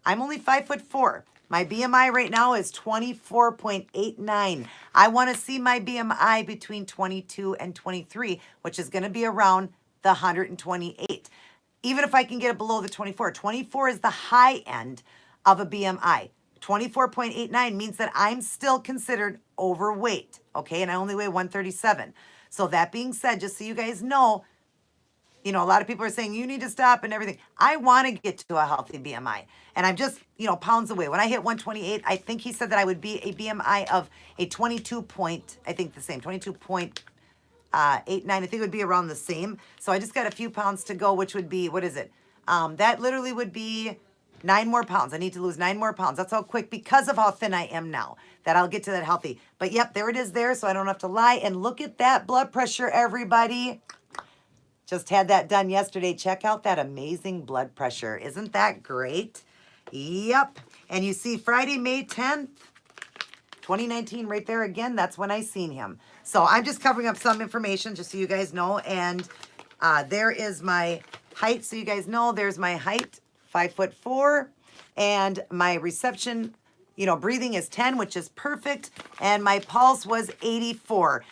I'm only 5'4". My BMI right now is 24.89. I want to see my BMI between 22 and 23, which is going to be around the 128. Even if I can get it below the 24. 24 is the high end of a BMI. 24.89 means that I'm still considered overweight, okay? And I only weigh 137. So that being said, just so you guys know, you know, a lot of people are saying you need to stop and everything. I want to get to a healthy BMI. And I'm just, you know, pounds away. When I hit 128, I think he said that I would be a BMI of a 22.89. I think it would be around the same. So I just got a few pounds to go, which would be, what is it? That literally would be 9 more pounds. I need to lose 9 more pounds. That's how quick, because of how thin I am now, that I'll get to that healthy. But yep, there it is there, so I don't have to lie. And look at that blood pressure, everybody. Just had that done yesterday. Check out that amazing blood pressure. Isn't that great? Yep. And you see Friday, May 10th, 2019 right there again. That's when I seen him. So I'm just covering up some information just so you guys know. And there is my height. So you guys know there's my height, 5'4". And my reception, you know, breathing is 10, which is perfect. And my pulse was 84.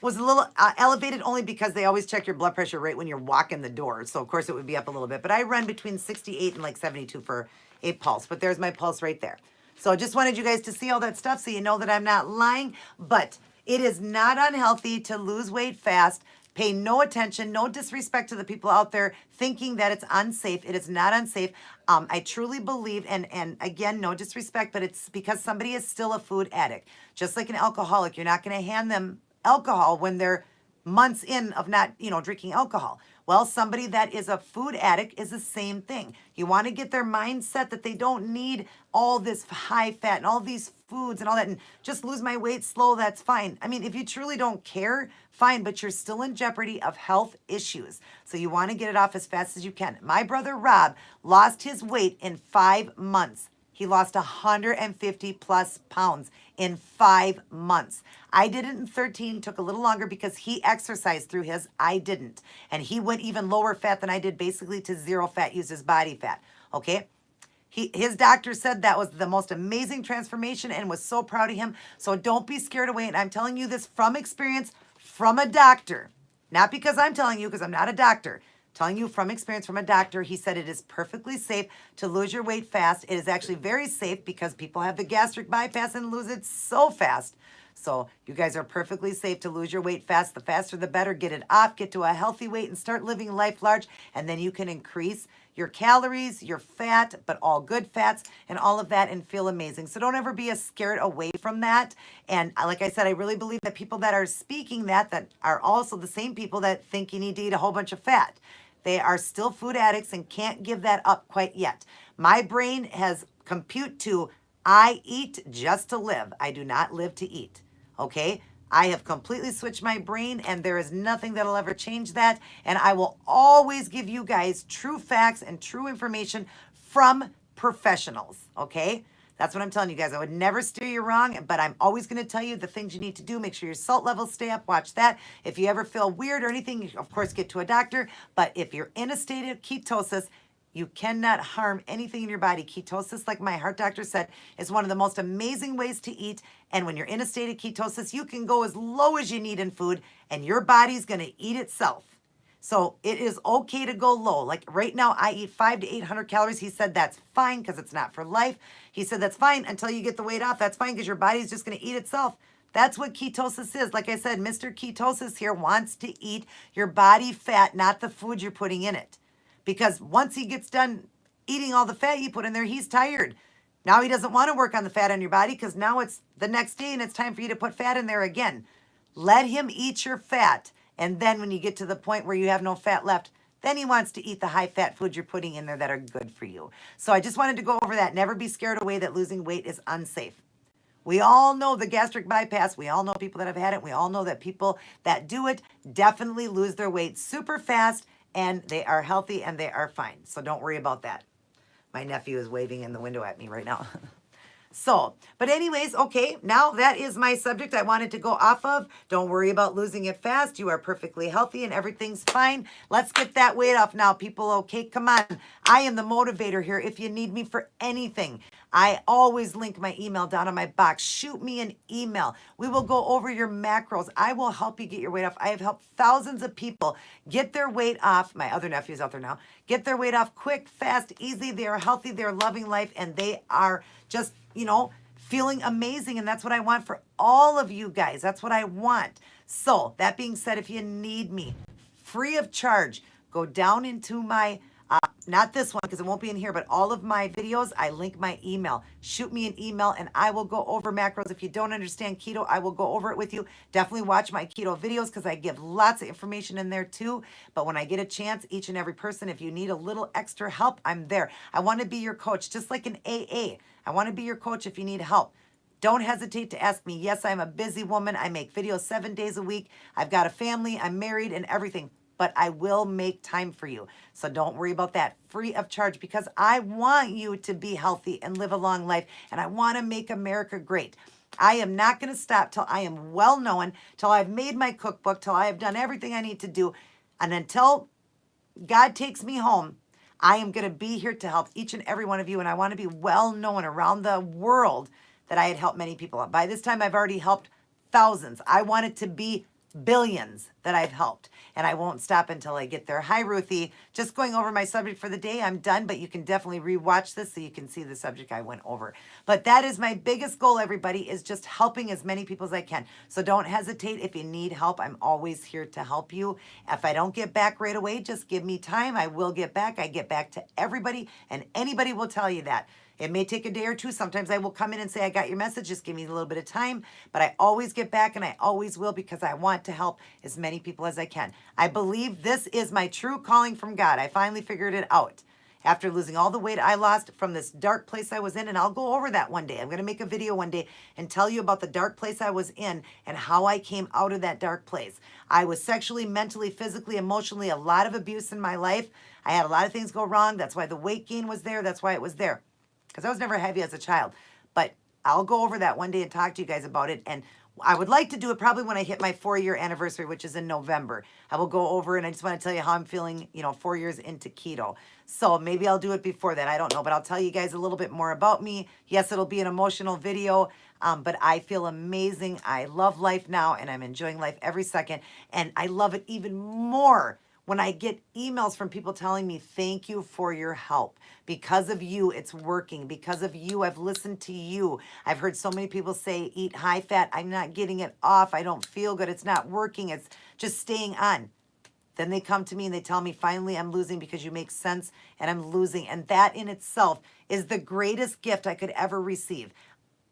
Was a little elevated only because they always check your blood pressure right when you're walking the door. So, of course, it would be up a little bit. But I run between 68 and like 72 for a pulse. But there's my pulse right there. So I just wanted you guys to see all that stuff so you know that I'm not lying. But it is not unhealthy to lose weight fast. Pay no attention, no disrespect to the people out there thinking that it's unsafe. It is not unsafe. I truly believe, and again, no disrespect, but it's because somebody is still a food addict. Just like an alcoholic, you're not going to hand them alcohol when they're months in of not, you know, drinking alcohol. Well, somebody that is a food addict is the same thing. You want to get their mindset that they don't need all this high fat and all these foods and all that, and just lose my weight slow, that's fine. I mean, if you truly don't care, fine, but you're still in jeopardy of health issues. So you want to get it off as fast as you can. My brother Rob lost his weight in 5 months. He lost 150 plus pounds in 5 months. I did it in 13, took a little longer because he exercised through his, I didn't. And he went even lower fat than I did, basically to zero fat, used his body fat, okay? His doctor said that was the most amazing transformation and was so proud of him. So don't be scared away. And I'm telling you this from experience, from a doctor. Not because I'm telling you, because I'm not a doctor. Telling you from experience from a doctor. He said it is perfectly safe to lose your weight fast. It is actually very safe because people have the gastric bypass and lose it so fast. So you guys are perfectly safe to lose your weight fast. The faster the better. Get it off, get to a healthy weight, and start living life large. And then you can increase your calories, your fat, but all good fats and all of that, and feel amazing. So don't ever be scared away from that. And like I said, I really believe that people that are speaking that are also the same people that think you need to eat a whole bunch of fat. They are still food addicts and can't give that up quite yet. My brain has compute to, I eat just to live. I do not live to eat. Okay? I have completely switched my brain, and there is nothing that'll ever change that. And I will always give you guys true facts and true information from professionals. Okay? That's what I'm telling you guys. I would never steer you wrong, but I'm always going to tell you the things you need to do. Make sure your salt levels stay up. Watch that. If you ever feel weird or anything, you, of course, get to a doctor. But if you're in a state of ketosis, you cannot harm anything in your body. Ketosis, like my heart doctor said, is one of the most amazing ways to eat. And when you're in a state of ketosis, you can go as low as you need in food, and your body's going to eat itself. So it is okay to go low. Like right now, I eat 500 to 800 calories. He said that's fine because it's not for life. He said that's fine until you get the weight off. That's fine because your body's just going to eat itself. That's what ketosis is. Like I said, Mr. Ketosis here wants to eat your body fat, not the food you're putting in it. Because once he gets done eating all the fat you put in there, he's tired. Now he doesn't want to work on the fat on your body because now it's the next day and it's time for you to put fat in there again. Let him eat your fat. And then when you get to the point where you have no fat left, then he wants to eat the high fat foods you're putting in there that are good for you. So I just wanted to go over that. Never be scared away that losing weight is unsafe. We all know the gastric bypass. We all know people that have had it. We all know that people that do it definitely lose their weight super fast, and they are healthy and they are fine. So don't worry about that. My nephew is waving in the window at me right now. So, but anyways, okay, now that is my subject I wanted to go off of. Don't worry about losing it fast. You are perfectly healthy and everything's fine. Let's get that weight off now, people. Okay, come on. I am the motivator here. If you need me for anything, I always link my email down on my box. Shoot me an email. We will go over your macros. I will help you get your weight off. I have helped thousands of people get their weight off. My other nephew's out there now. Get their weight off quick, fast, easy. They are healthy. They're loving life, and they are just, feeling amazing. And that's what I want for all of you guys. That's what I want. So that being said, if you need me free of charge, go down into my, not this one because it won't be in here, but all of my videos, I link my email. Shoot me an email and I will go over macros. If you don't understand keto, I will go over it with you. Definitely watch my keto videos because I give lots of information in there too. But when I get a chance, each and every person, if you need a little extra help, I'm there. I want to be your coach, just like an AA. I want to be your coach if you need help. Don't hesitate to ask me. Yes, I'm a busy woman. I make videos 7 days a week. I've got a family. I'm married and everything. But I will make time for you. So don't worry about that. Free of charge because I want you to be healthy and live a long life. And I want to make America great. I am not going to stop till I am well known, till I've made my cookbook, till I have done everything I need to do. And until God takes me home, I am going to be here to help each and every one of you. And I want to be well known around the world that I had helped many people. By this time, I've already helped thousands. I want it to be billions that I've helped. And I won't stop until I get there. Hi, Ruthie. Just going over my subject for the day. I'm done, but you can definitely rewatch this so you can see the subject I went over. But that is my biggest goal, everybody, is just helping as many people as I can. So don't hesitate. If you need help, I'm always here to help you. If I don't get back right away, just give me time. I will get back. I get back to everybody, and anybody will tell you that. It may take a day or two. Sometimes I will come in and say, I got your message. Just give me a little bit of time. But I always get back, and I always will because I want to help as many people as I can. I believe this is my true calling from God. I finally figured it out after losing all the weight I lost from this dark place I was in. And I'll go over that one day. I'm going to make a video one day and tell you about the dark place I was in and how I came out of that dark place. I was sexually, mentally, physically, emotionally, a lot of abuse in my life. I had a lot of things go wrong. That's why the weight gain was there. That's why it was there. because I was never heavy as a child. But I'll go over that one day and talk to you guys about it. And I would like to do it probably when I hit my 4-year anniversary, which is in November. I will go over and I just want to tell you how I'm feeling, 4 years into keto. So maybe I'll do it before that. I don't know, but I'll tell you guys a little bit more about me. Yes, it'll be an emotional video, but I feel amazing. I love life now and I'm enjoying life every second. And I love it even more when I get emails from people telling me, thank you for your help. Because of you, it's working. Because of you, I've listened to you. I've heard so many people say, eat high fat. I'm not getting it off. I don't feel good. It's not working. It's just staying on. Then they come to me and they tell me, finally, I'm losing because you make sense and I'm losing. And that in itself is the greatest gift I could ever receive.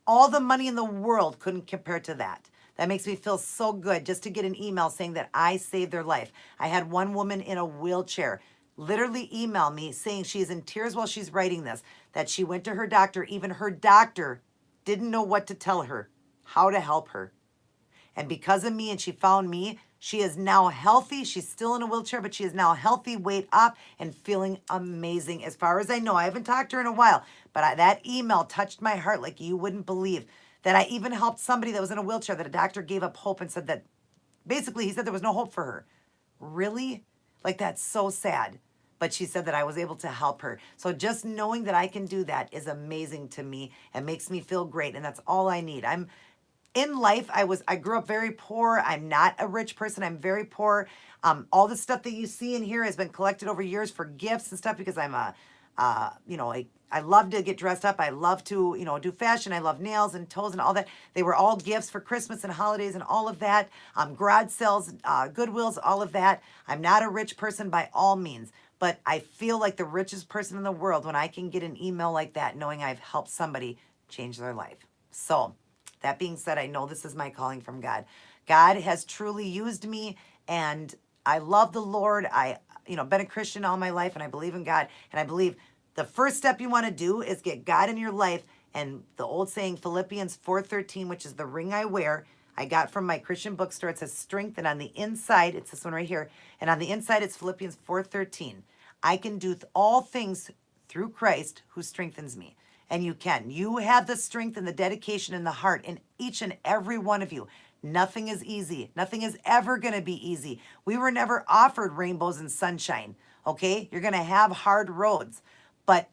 All the money in the world couldn't compare to that. That makes me feel so good just to get an email saying that I saved their life. I had one woman in a wheelchair literally email me saying she is in tears while she's writing this, that she went to her doctor. Even her doctor didn't know what to tell her, how to help her. And because of me, and she found me, she is now healthy. She's still in a wheelchair, but she is now healthy, weight up, and feeling amazing. As far as I know, I haven't talked to her in a while, but that email touched my heart like you wouldn't believe. That I even helped somebody that was in a wheelchair, that a doctor gave up hope and said that, basically he said there was no hope for her. Really? Like, that's so sad. But she said that I was able to help her. So just knowing that I can do that is amazing to me and makes me feel great. And that's all I need. In life, I grew up very poor. I'm not a rich person. I'm very poor. All the stuff that you see in here has been collected over years for gifts and stuff because I'm I love to get dressed up. I love to, do fashion. I love nails and toes and all that. They were all gifts for Christmas and holidays and all of that. Garage sales, Goodwills, all of that. I'm not a rich person by all means, but I feel like the richest person in the world when I can get an email like that, knowing I've helped somebody change their life. So that being said, I know this is my calling from God. God has truly used me, and I love the Lord. I, been a Christian all my life, and I believe in God, and I believe the first step you want to do is get God in your life. And the old saying, Philippians 4:13, which is the ring I wear, I got from my Christian bookstore. It says strength, and on the inside, it's this one right here. And on the inside, it's Philippians 4:13. I can do all things through Christ who strengthens me. And you can. You have the strength and the dedication and the heart in each and every one of you. Nothing is easy. Nothing is ever going to be easy. We were never offered rainbows and sunshine, okay? You're going to have hard roads. But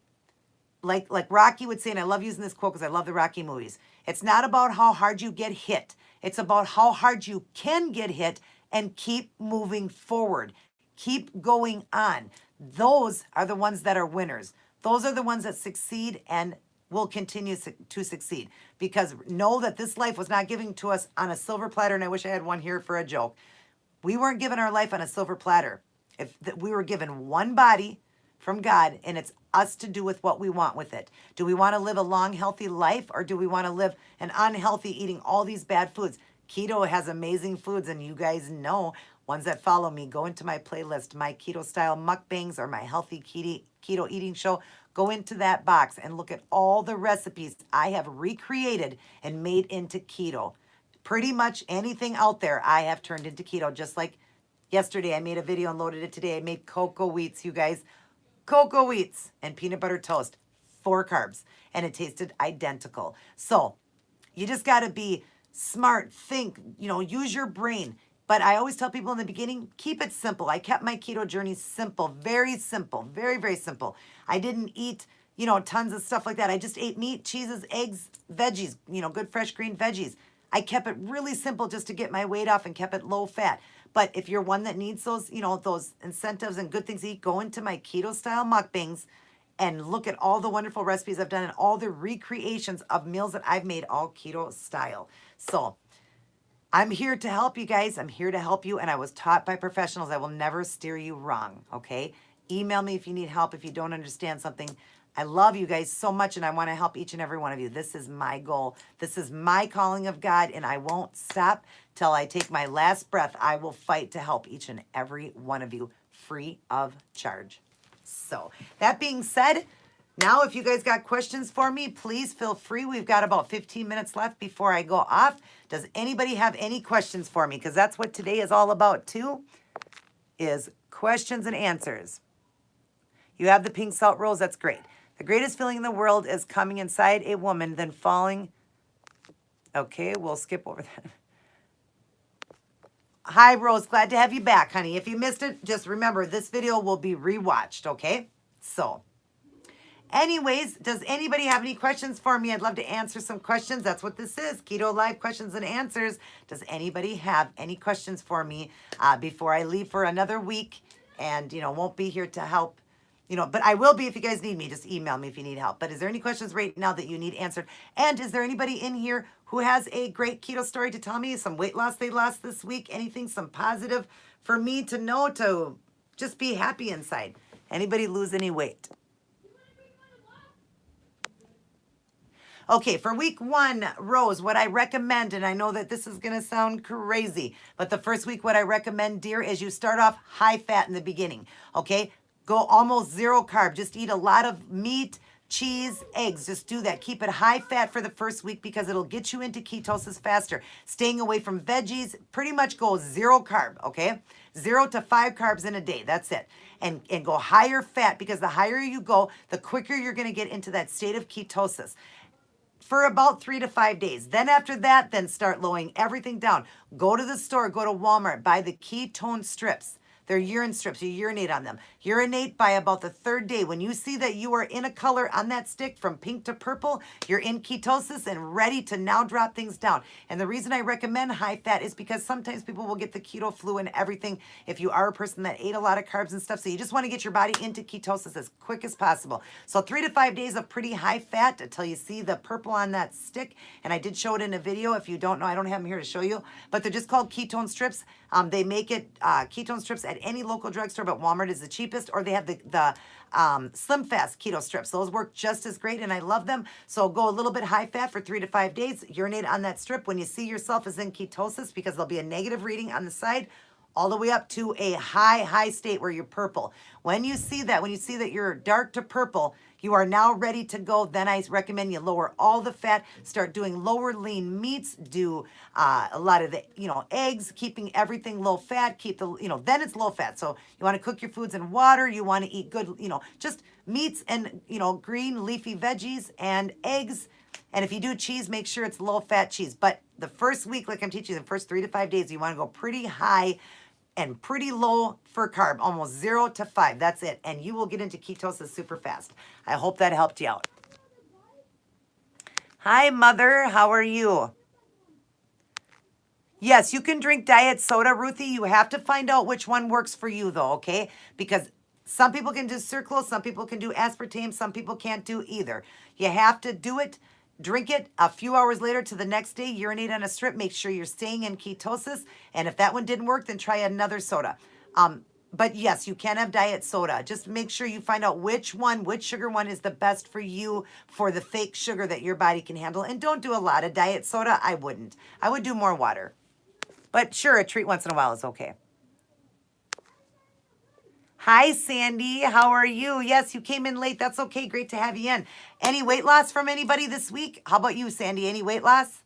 like Rocky would say, and I love using this quote because I love the Rocky movies, it's not about how hard you get hit. It's about how hard you can get hit and keep moving forward. Keep going on. Those are the ones that are winners. Those are the ones that succeed and will continue to succeed. Because know that this life was not given to us on a silver platter, and I wish I had one here for a joke. We weren't given our life on a silver platter. We were given one body from God, and it's us to do with what we want with it. Do we want to live a long, healthy life, or do we want to live an unhealthy, eating all these bad foods? Keto has amazing foods, and you guys know, ones that follow me, go into my playlist, my keto style mukbangs or my healthy keto eating show. Go into that box and look at all the recipes I have recreated and made into keto. Pretty much anything out there I have turned into keto. Just like yesterday, I made a video and loaded it today. I made cocoa wheats, you guys. Cocoa wheats and peanut butter toast, 4 carbs, and it tasted identical. So you just got to be smart, think, use your brain. But I always tell people in the beginning, keep it simple. I kept my keto journey simple, very, very simple. I didn't eat, tons of stuff like that. I just ate meat, cheeses, eggs, veggies, good fresh green veggies. I kept it really simple just to get my weight off and kept it low fat. But if you're one that needs those, those incentives and good things to eat, go into my keto style mukbangs and look at all the wonderful recipes I've done and all the recreations of meals that I've made, all keto style. So I'm here to help you guys. I'm here to help you. And I was taught by professionals. I will never steer you wrong. Okay. Email me if you need help, if you don't understand something. I love you guys so much, and I want to help each and every one of you. This is my goal. This is my calling of God, and I won't stop till I take my last breath. I will fight to help each and every one of you free of charge. So that being said, now if you guys got questions for me, please feel free. We've got about 15 minutes left before I go off. Does anybody have any questions for me? Because that's what today is all about too, is questions and answers. You have the pink salt rolls. That's great. The greatest feeling in the world is coming inside a woman, then falling. Okay, we'll skip over that. Hi, Rose. Glad to have you back, honey. If you missed it, just remember this video will be rewatched, okay? So, anyways, does anybody have any questions for me? I'd love to answer some questions. That's what this is, Keto Live Questions and Answers. Does anybody have any questions for me before I leave for another week? And, won't be here to help, but I will be if you guys need me. Just email me if you need help. But is there any questions right now that you need answered? And is there anybody in here who has a great keto story to tell me? Some weight loss they lost this week? Anything, some positive for me to know to just be happy inside? Anybody lose any weight? Okay, for week 1, Rose, what I recommend, and I know that this is going to sound crazy, but the first week, what I recommend, dear, is you start off high fat in the beginning, okay? Go almost 0 carb. Just eat a lot of meat, cheese, eggs. Just do that. Keep it high fat for the first week because it'll get you into ketosis faster. Staying away from veggies, pretty much go 0 carb, okay? 0 to 5 carbs in a day. That's it. And go higher fat because the higher you go, the quicker you're going to get into that state of ketosis. For about 3 to 5 days. Then after that, then start lowering everything down. Go to the store, go to Walmart, buy the ketone strips. They're urine strips. You urinate on them. Urinate by about the 3rd day. When you see that you are in a color on that stick from pink to purple, you're in ketosis and ready to now drop things down. And the reason I recommend high fat is because sometimes people will get the keto flu and everything if you are a person that ate a lot of carbs and stuff. So you just want to get your body into ketosis as quick as possible. So 3 to 5 days of pretty high fat until you see the purple on that stick. And I did show it in a video. If you don't know, I don't have them here to show you, but they're just called ketone strips. They make it ketone strips at any local drugstore, but Walmart is the cheapest, or they have the Slim Fast keto strips. Those work just as great, and I love them. So go a little bit high fat for 3 to 5 days. Urinate on that strip when you see yourself as in ketosis, because there'll be a negative reading on the side, all the way up to a high state where you're purple. When you see that you're dark to purple, you are now ready to go. Then I recommend you lower all the fat, start doing lower lean meats, do a lot of the, eggs, keeping everything low fat, then it's low fat. So you want to cook your foods in water. You want to eat good, just meats and, green leafy veggies and eggs. And if you do cheese, make sure it's low fat cheese. But the first week, like I'm teaching you, the first 3 to 5 days, you want to go pretty high and pretty low for carb, almost 0 to 5. That's it. And you will get into ketosis super fast. I hope that helped you out. Hi, Mother. How are you? Yes, you can drink diet soda, Ruthie. You have to find out which one works for you, though, okay? Because some people can do sucralose, some people can do aspartame, some people can't do either. You have to do it. Drink it a few hours later to the next day, urinate on a strip, make sure you're staying in ketosis. And if that one didn't work, then try another soda. But yes, you can have diet soda. Just make sure you find out which sugar one is the best for you for the fake sugar that your body can handle. And don't do a lot of diet soda. I wouldn't. I would do more water. But sure, a treat once in a while is okay. Hi, Sandy. How are you? Yes, you came in late. That's okay. Great to have you in. Any weight loss from anybody this week? How about you, Sandy? Any weight loss?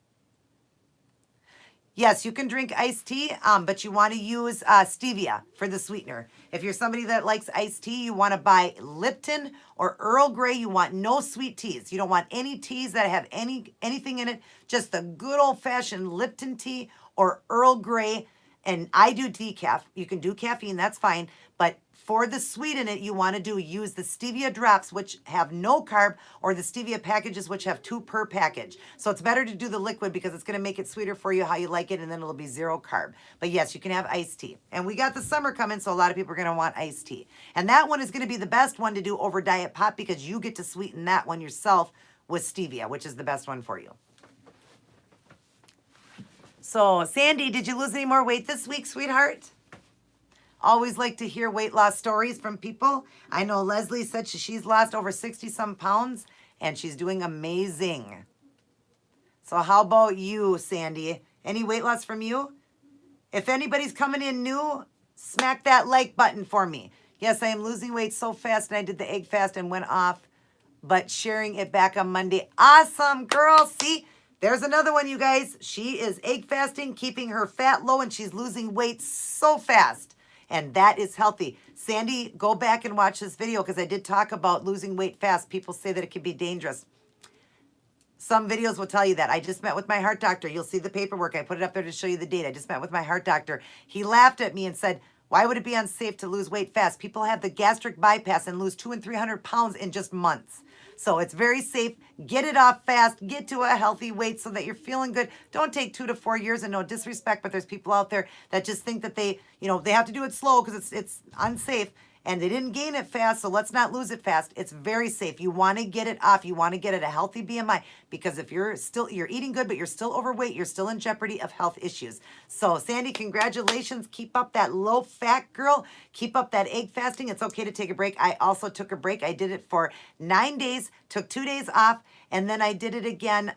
Yes, you can drink iced tea, but you want to use stevia for the sweetener. If you're somebody that likes iced tea, you want to buy Lipton or Earl Grey. You want no sweet teas. You don't want any teas that have anything in it. Just the good old-fashioned Lipton tea or Earl Grey. And I do decaf. You can do caffeine. That's fine. But for the sweet in it, you want to use the stevia drops, which have no carb, or the stevia packages, which have 2 per package. So it's better to do the liquid because it's going to make it sweeter for you how you like it, and then it'll be 0 carb. But yes, you can have iced tea. And we got the summer coming, so a lot of people are going to want iced tea. And that one is going to be the best one to do over Diet Pop because you get to sweeten that one yourself with stevia, which is the best one for you. So, Sandy, did you lose any more weight this week, sweetheart? Always like to hear weight loss stories from people. I know Leslie said she's lost over 60-some pounds, and she's doing amazing. So how about you, Sandy? Any weight loss from you? If anybody's coming in new, smack that like button for me. Yes, I am losing weight so fast, and I did the egg fast and went off, but sharing it back on Monday. Awesome, girl. See? There's another one, you guys. She is egg fasting, keeping her fat low, and she's losing weight so fast. And that is healthy. Sandy, go back and watch this video because I did talk about losing weight fast. People say that it can be dangerous. Some videos will tell you that. I just met with my heart doctor. You'll see the paperwork. I put it up there to show you the date. I just met with my heart doctor. He laughed at me and said, why would it be unsafe to lose weight fast? People have the gastric bypass and lose 200 and 300 pounds in just months. So it's very safe. Get it off fast. Get to a healthy weight so that you're feeling good. Don't take 2 to 4 years, and no disrespect, but there's people out there that just think that they have to do it slow because it's unsafe. And they didn't gain it fast, so let's not lose it fast. It's very safe. You want to get it off. You want to get at a healthy BMI because if you're eating good, but you're still overweight, you're still in jeopardy of health issues. So Sandy, congratulations. Keep up that low fat, girl. Keep up that egg fasting. It's okay to take a break. I also took a break. I did it for 9 days, took 2 days off, and then I did it again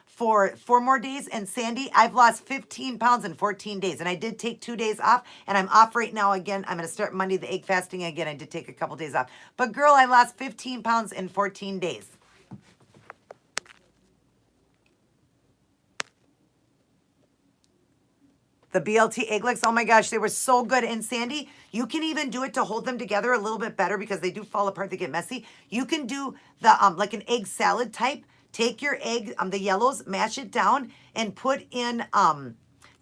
for 4 more days. And Sandy, I've lost 15 pounds in 14 days. And I did take 2 days off, and I'm off right now again. I'm going to start Monday, the egg fasting again. I did take a couple days off. But girl, I lost 15 pounds in 14 days. The BLT egg legs, oh my gosh, they were so good. And Sandy, you can even do it to hold them together a little bit better because they do fall apart, they get messy. You can do the like an egg salad type. Take your egg, the yellows, mash it down, and put in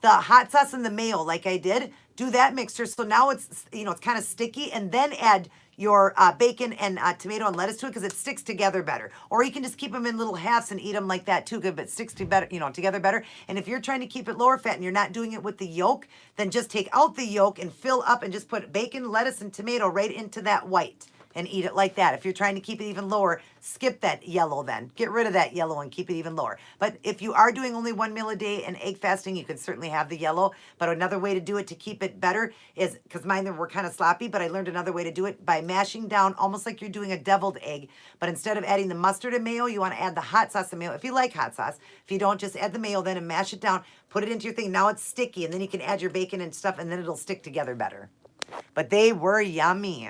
the hot sauce and the mayo like I did. Do that mixture. So now it's, it's kind of sticky, and then add your bacon and tomato and lettuce to it because it sticks together better. Or you can just keep them in little halves and eat them like that too, but it sticks together better. And if you're trying to keep it lower fat and you're not doing it with the yolk, then just take out the yolk and fill up and just put bacon, lettuce, and tomato right into that white and eat it like that. If you're trying to keep it even lower, skip that yellow then. Get rid of that yellow and keep it even lower. But if you are doing only 1 meal a day and egg fasting, you can certainly have the yellow. But another way to do it to keep it better is, because mine were kind of sloppy, but I learned another way to do it by mashing down almost like you're doing a deviled egg. But instead of adding the mustard and mayo, you want to add the hot sauce and mayo. If you like hot sauce, if you don't, just add the mayo then and mash it down. Put it into your thing. Now it's sticky, and then you can add your bacon and stuff, and then it'll stick together better. But they were yummy.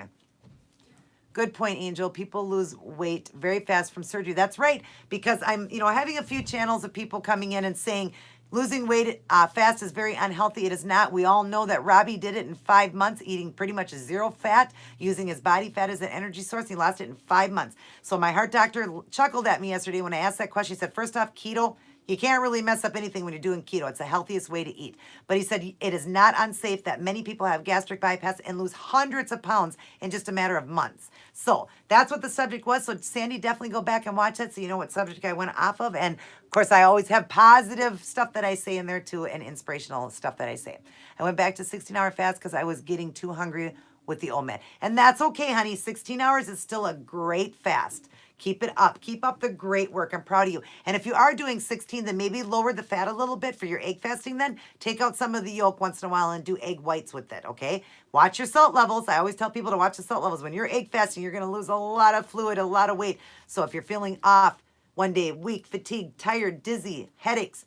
Good point, Angel. People lose weight very fast from surgery. That's right, because I'm, having a few channels of people coming in and saying losing weight fast is very unhealthy. It is not. We all know that Robbie did it in 5 months, eating pretty much 0 fat, using his body fat as an energy source. He lost it in 5 months. So my heart doctor chuckled at me yesterday when I asked that question. He said, first off, keto, you can't really mess up anything when you're doing keto. It's the healthiest way to eat. But he said it is not unsafe that many people have gastric bypass and lose hundreds of pounds in just a matter of months. So that's what the subject was. So Sandy, definitely go back and watch that so you know what subject I went off of. And of course, I always have positive stuff that I say in there too, and inspirational stuff that I say. I went back to 16-hour fast because I was getting too hungry with the OMAD. And that's okay, honey. 16 hours is still a great fast. Keep it up. Keep up the great work. I'm proud of you. And if you are doing 16, then maybe lower the fat a little bit for your egg fasting then. Take out some of the yolk once in a while and do egg whites with it, okay? Watch your salt levels. I always tell people to watch the salt levels. When you're egg fasting, you're going to lose a lot of fluid, a lot of weight. So if you're feeling off one day, weak, fatigued, tired, dizzy, headaches,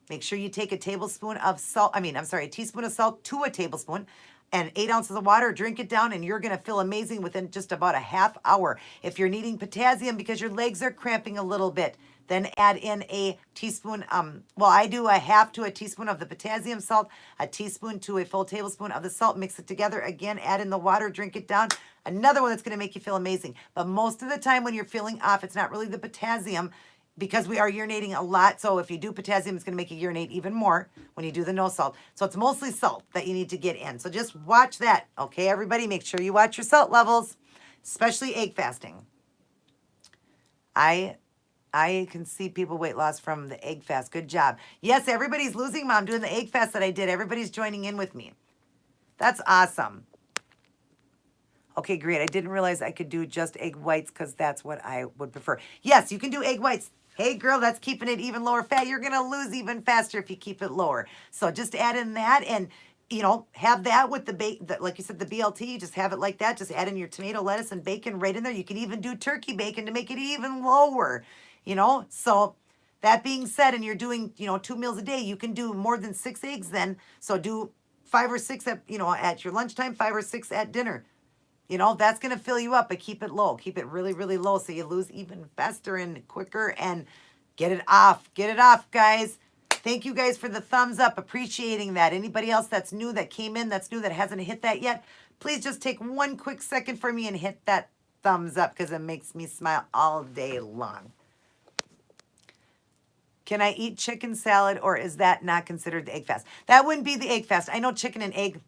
make sure you take a teaspoon of salt to a tablespoon and 8 ounces of water, drink it down, and you're going to feel amazing within just about a half hour. If you're needing potassium because your legs are cramping a little bit, then add in a teaspoon, I do a half to a teaspoon of the potassium salt, a teaspoon to a full tablespoon of the salt, mix it together. Again, add in the water, drink it down. Another one that's going to make you feel amazing. But most of the time when you're feeling off, it's not really the potassium, because we are urinating a lot. So if you do potassium, it's going to make you urinate even more when you do the no salt. So it's mostly salt that you need to get in. So just watch that. Okay, everybody, make sure you watch your salt levels, especially egg fasting. I can see people weight loss from the egg fast. Good job. Yes, everybody's losing, Mom, doing the egg fast that I did. Everybody's joining in with me. That's awesome. Okay, great. I didn't realize I could do just egg whites because that's what I would prefer. Yes, you can do egg whites. Hey, girl, that's keeping it even lower fat. You're going to lose even faster if you keep it lower. So just add in that and, have that with like you said, the BLT. Just have it like that. Just add in your tomato, lettuce, and bacon right in there. You can even do turkey bacon to make it even lower, So that being said, and you're doing, 2 meals a day, you can do more than 6 eggs then. So do 5 or 6 at your lunchtime, 5 or 6 at dinner. That's going to fill you up, but keep it low. Keep it really, really low so you lose even faster and quicker and get it off. Get it off, guys. Thank you guys for the thumbs up. Appreciating that. Anybody else that's new that came in, that's new, that hasn't hit that yet, please just take one quick second for me and hit that thumbs up because it makes me smile all day long. Can I eat chicken salad or is that not considered the egg fast? That wouldn't be the egg fast. I know chicken and egg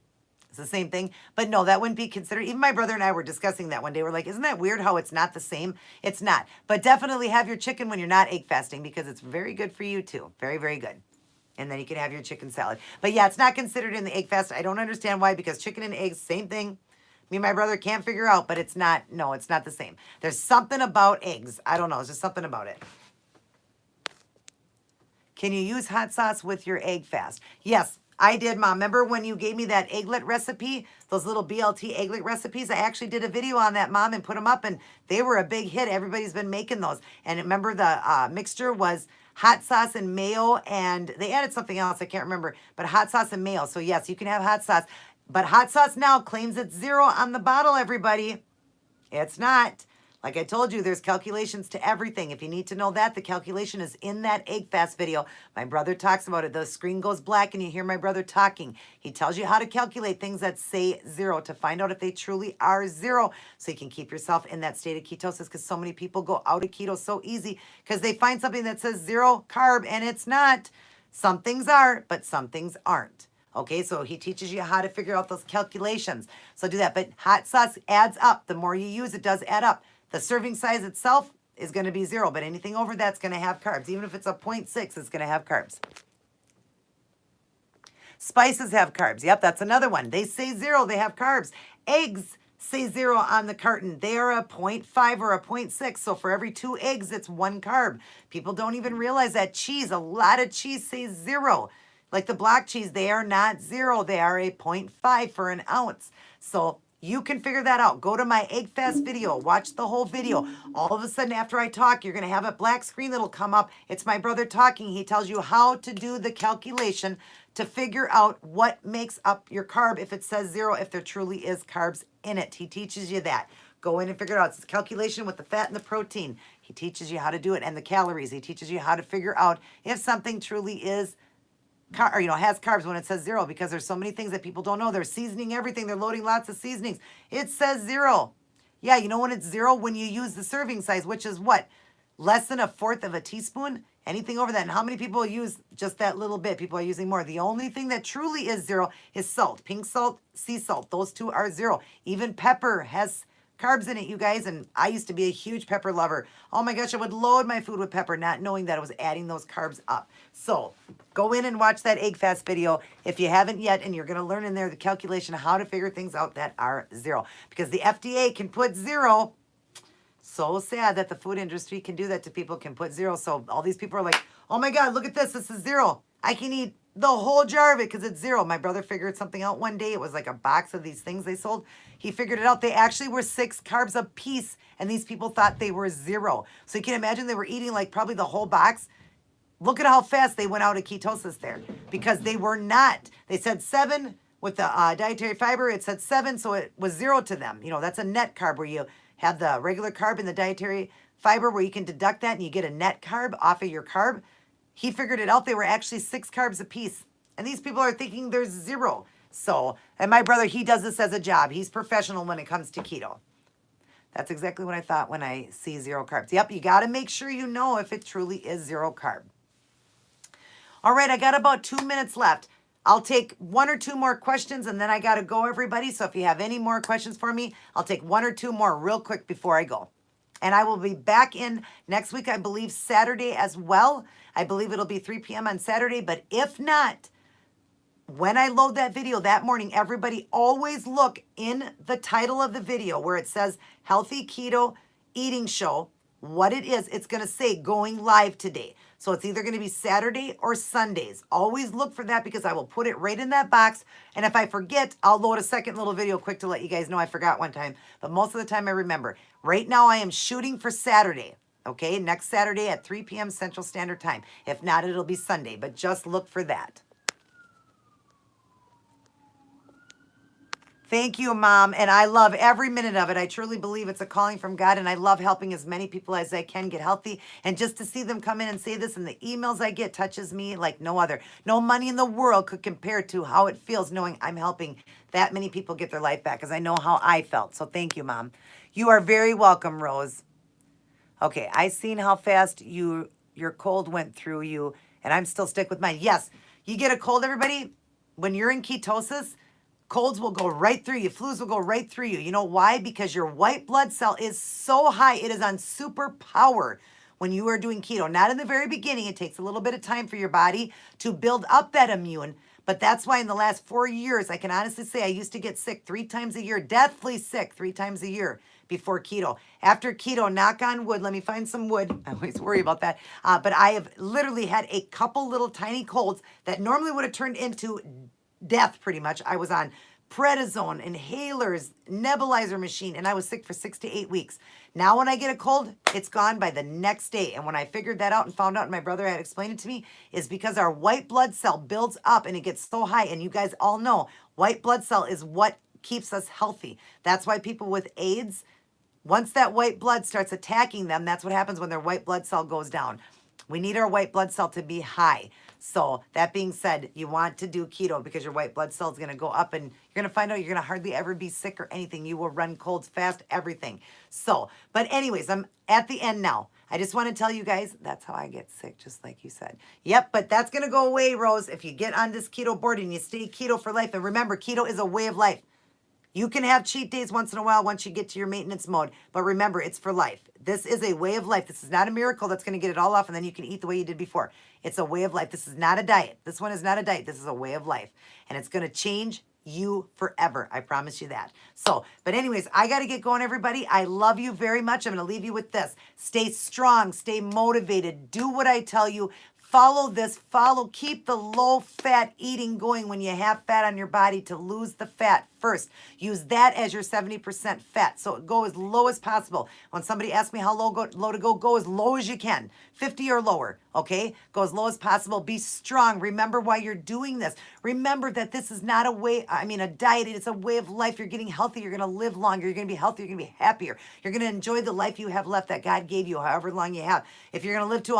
is the same thing, but no, that wouldn't be considered. Even my brother and I were discussing that one day. We're like, isn't that weird how it's not the same? It's not. But definitely have your chicken when you're not egg fasting because it's very good for you too. Very, very good. And then you can have your chicken salad. But yeah, it's not considered in the egg fast. I don't understand why, because chicken and eggs, same thing. Me and my brother can't figure out, but it's not, no, it's not the same. There's something about eggs. I don't know. It's just something about it. Can you use hot sauce with your egg fast? Yes, I did, Mom. Remember when you gave me that egglet recipe, those little BLT egglet recipes? I actually did a video on that, Mom, and put them up, and they were a big hit. Everybody's been making those. And remember the mixture was hot sauce and mayo, and they added something else. I can't remember, but hot sauce and mayo. So yes, you can have hot sauce. But hot sauce now claims it's 0 on the bottle, everybody. It's not. Like I told you, there's calculations to everything. If you need to know that, the calculation is in that egg fast video. My brother talks about it. The screen goes black and you hear my brother talking. He tells you how to calculate things that say 0 to find out if they truly are 0, so you can keep yourself in that state of ketosis, because so many people go out of keto so easy because they find something that says 0 carb and it's not. Some things are, but some things aren't. Okay, so he teaches you how to figure out those calculations. So do that. But hot sauce adds up. The more you use, it does add up. The serving size itself is going to be 0, but anything over that's going to have carbs. Even if it's a 0.6, it's going to have carbs. Spices have carbs. Yep, that's another one. They say 0, they have carbs. Eggs say 0 on the carton. They are a 0.5 or a 0.6. So for every 2 eggs, it's 1 carb. People don't even realize that. Cheese, a lot of cheese says 0. Like the block cheese, they are not 0. They are a 0.5 for an ounce. So you can figure that out. Go to my egg fast video. Watch the whole video. All of a sudden, after I talk, you're going to have a black screen that'll come up. It's my brother talking. He tells you how to do the calculation to figure out what makes up your carb if it says 0, if there truly is carbs in it. He teaches you that. Go in and figure it out. It's a calculation with the fat and the protein. He teaches you how to do it, and the calories. He teaches you how to figure out if something truly is or, has carbs when it says 0, because there's so many things that people don't know. They're seasoning everything. They're loading lots of seasonings. It says 0. Yeah, you know when it's 0? When you use the serving size, which is what? Less than 1/4 of a teaspoon? Anything over that. And how many people use just that little bit? People are using more. The only thing that truly is 0 is salt. Pink salt, sea salt. Those two are 0. Even pepper has carbs in it, you guys, and I used to be a huge pepper lover. Oh my gosh, I would load my food with pepper, not knowing that I was adding those carbs up. So go in and watch that egg fast video if you haven't yet, and you're going to learn in there the calculation of how to figure things out that are 0. Because the FDA can put 0. So sad that the food industry can do that to people, can put 0. So all these people are like, oh my God, look at this. This is 0. I can eat the whole jar of it because it's 0. My brother figured something out one day. It was like a box of these things they sold. He figured it out. They actually were 6 carbs a piece, and these people thought they were 0. So you can imagine they were eating like probably the whole box. Look at how fast they went out of ketosis there, because they were not. They said 7 with the dietary fiber. It said 7, so it was 0 to them. That's a net carb where you have the regular carb and the dietary fiber where you can deduct that and you get a net carb off of your carb. He figured it out. They were actually 6 carbs a piece. And these people are thinking there's 0. So, and my brother, he does this as a job. He's professional when it comes to keto. That's exactly what I thought when I see 0 carbs. Yep, you got to make sure you know if it truly is 0 carb. All right, I got about 2 minutes left. I'll take 1 or 2 more questions, and then I got to go, everybody. So if you have any more questions for me, I'll take 1 or 2 more real quick before I go. And I will be back in next week, I believe, Saturday as well. I believe it'll be 3 p.m. on Saturday. But if not, when I load that video that morning, everybody always look in the title of the video where it says Healthy Keto Eating Show, what it is. It's going to say going live today. So it's either going to be Saturday or Sundays. Always look for that, because I will put it right in that box. And if I forget, I'll load a second little video quick to let you guys know I forgot one time. But most of the time I remember. Right now I am shooting for Saturday. Okay, next Saturday at 3 p.m. Central Standard Time. If not, it'll be Sunday. But just look for that. Thank you, Mom. And I love every minute of it. I truly believe it's a calling from God. And I love helping as many people as I can get healthy. And just to see them come in and say this and the emails I get touches me like no other. No money in the world could compare to how it feels knowing I'm helping that many people get their life back, because I know how I felt. So thank you, Mom. You are very welcome, Rose. Okay, I seen how fast your cold went through you, and I'm still stuck with mine. Yes, you get a cold, everybody. When you're in ketosis, colds will go right through you. Flus will go right through you. You know why? Because your white blood cell is so high. It is on superpower when you are doing keto. Not in the very beginning. It takes a little bit of time for your body to build up that immune. But that's why in the last 4 years, I can honestly say I used to get sick 3 times a year, deathly sick 3 times a year before keto. After keto, knock on wood, let me find some wood. I always worry about that. But I have literally had a couple little tiny colds that normally would have turned into death pretty much. I was on prednisone, inhalers, nebulizer machine, and I was sick for 6 to 8 weeks. Now when I get a cold, it's gone by the next day. And when I figured that out and found out, and my brother had explained it to me, is because our white blood cell builds up and it gets so high. And you guys all know white blood cell is what keeps us healthy. That's why people with AIDS, once that white blood starts attacking them, that's what happens when their white blood cell goes down. We need our white blood cell to be high. So that being said, you want to do keto because your white blood cell is going to go up and you're going to find out you're going to hardly ever be sick or anything. You will run colds fast, everything. So, but anyways, I'm at the end now. I just want to tell you guys, that's how I get sick, just like you said. Yep, but that's going to go away, Rose, if you get on this keto board and you stay keto for life. And remember, keto is a way of life. You can have cheat days once in a while once you get to your maintenance mode, but remember, it's for life. This is a way of life. This is not a miracle that's going to get it all off and then you can eat the way you did before. It's a way of life. This is not a diet. This one is not a diet. This is a way of life. And it's going to change you forever. I promise you that. So, but anyways, I got to get going, everybody. I love you very much. I'm going to leave you with this. Stay strong. Stay motivated. Do what I tell you. Follow this, keep the low fat eating going when you have fat on your body to lose the fat first. Use that as your 70% fat. So go as low as possible. When somebody asks me how low to go as low as you can. 50 or lower, okay? Go as low as possible. Be strong. Remember why you're doing this. Remember that this is not a diet. It's a way of life. You're getting healthy. You're going to live longer. You're going to be healthier. You're going to be happier. You're going to enjoy the life you have left that God gave you, however long you have. If you're going to live to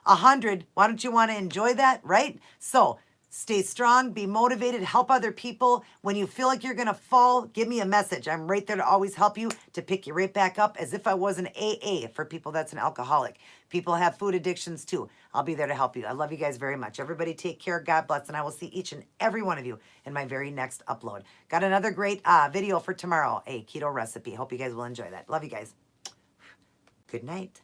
100, why don't you want to enjoy that, right? So stay strong, be motivated, help other people. When you feel like you're going to fall, give me a message. I'm right there to always help you, to pick you right back up as if I was an AA for people that's an alcoholic. People have food addictions too. I'll be there to help you. I love you guys very much. Everybody take care. God bless. And I will see each and every one of you in my very next upload. Got another great video for tomorrow, a keto recipe. Hope you guys will enjoy that. Love you guys. Good night.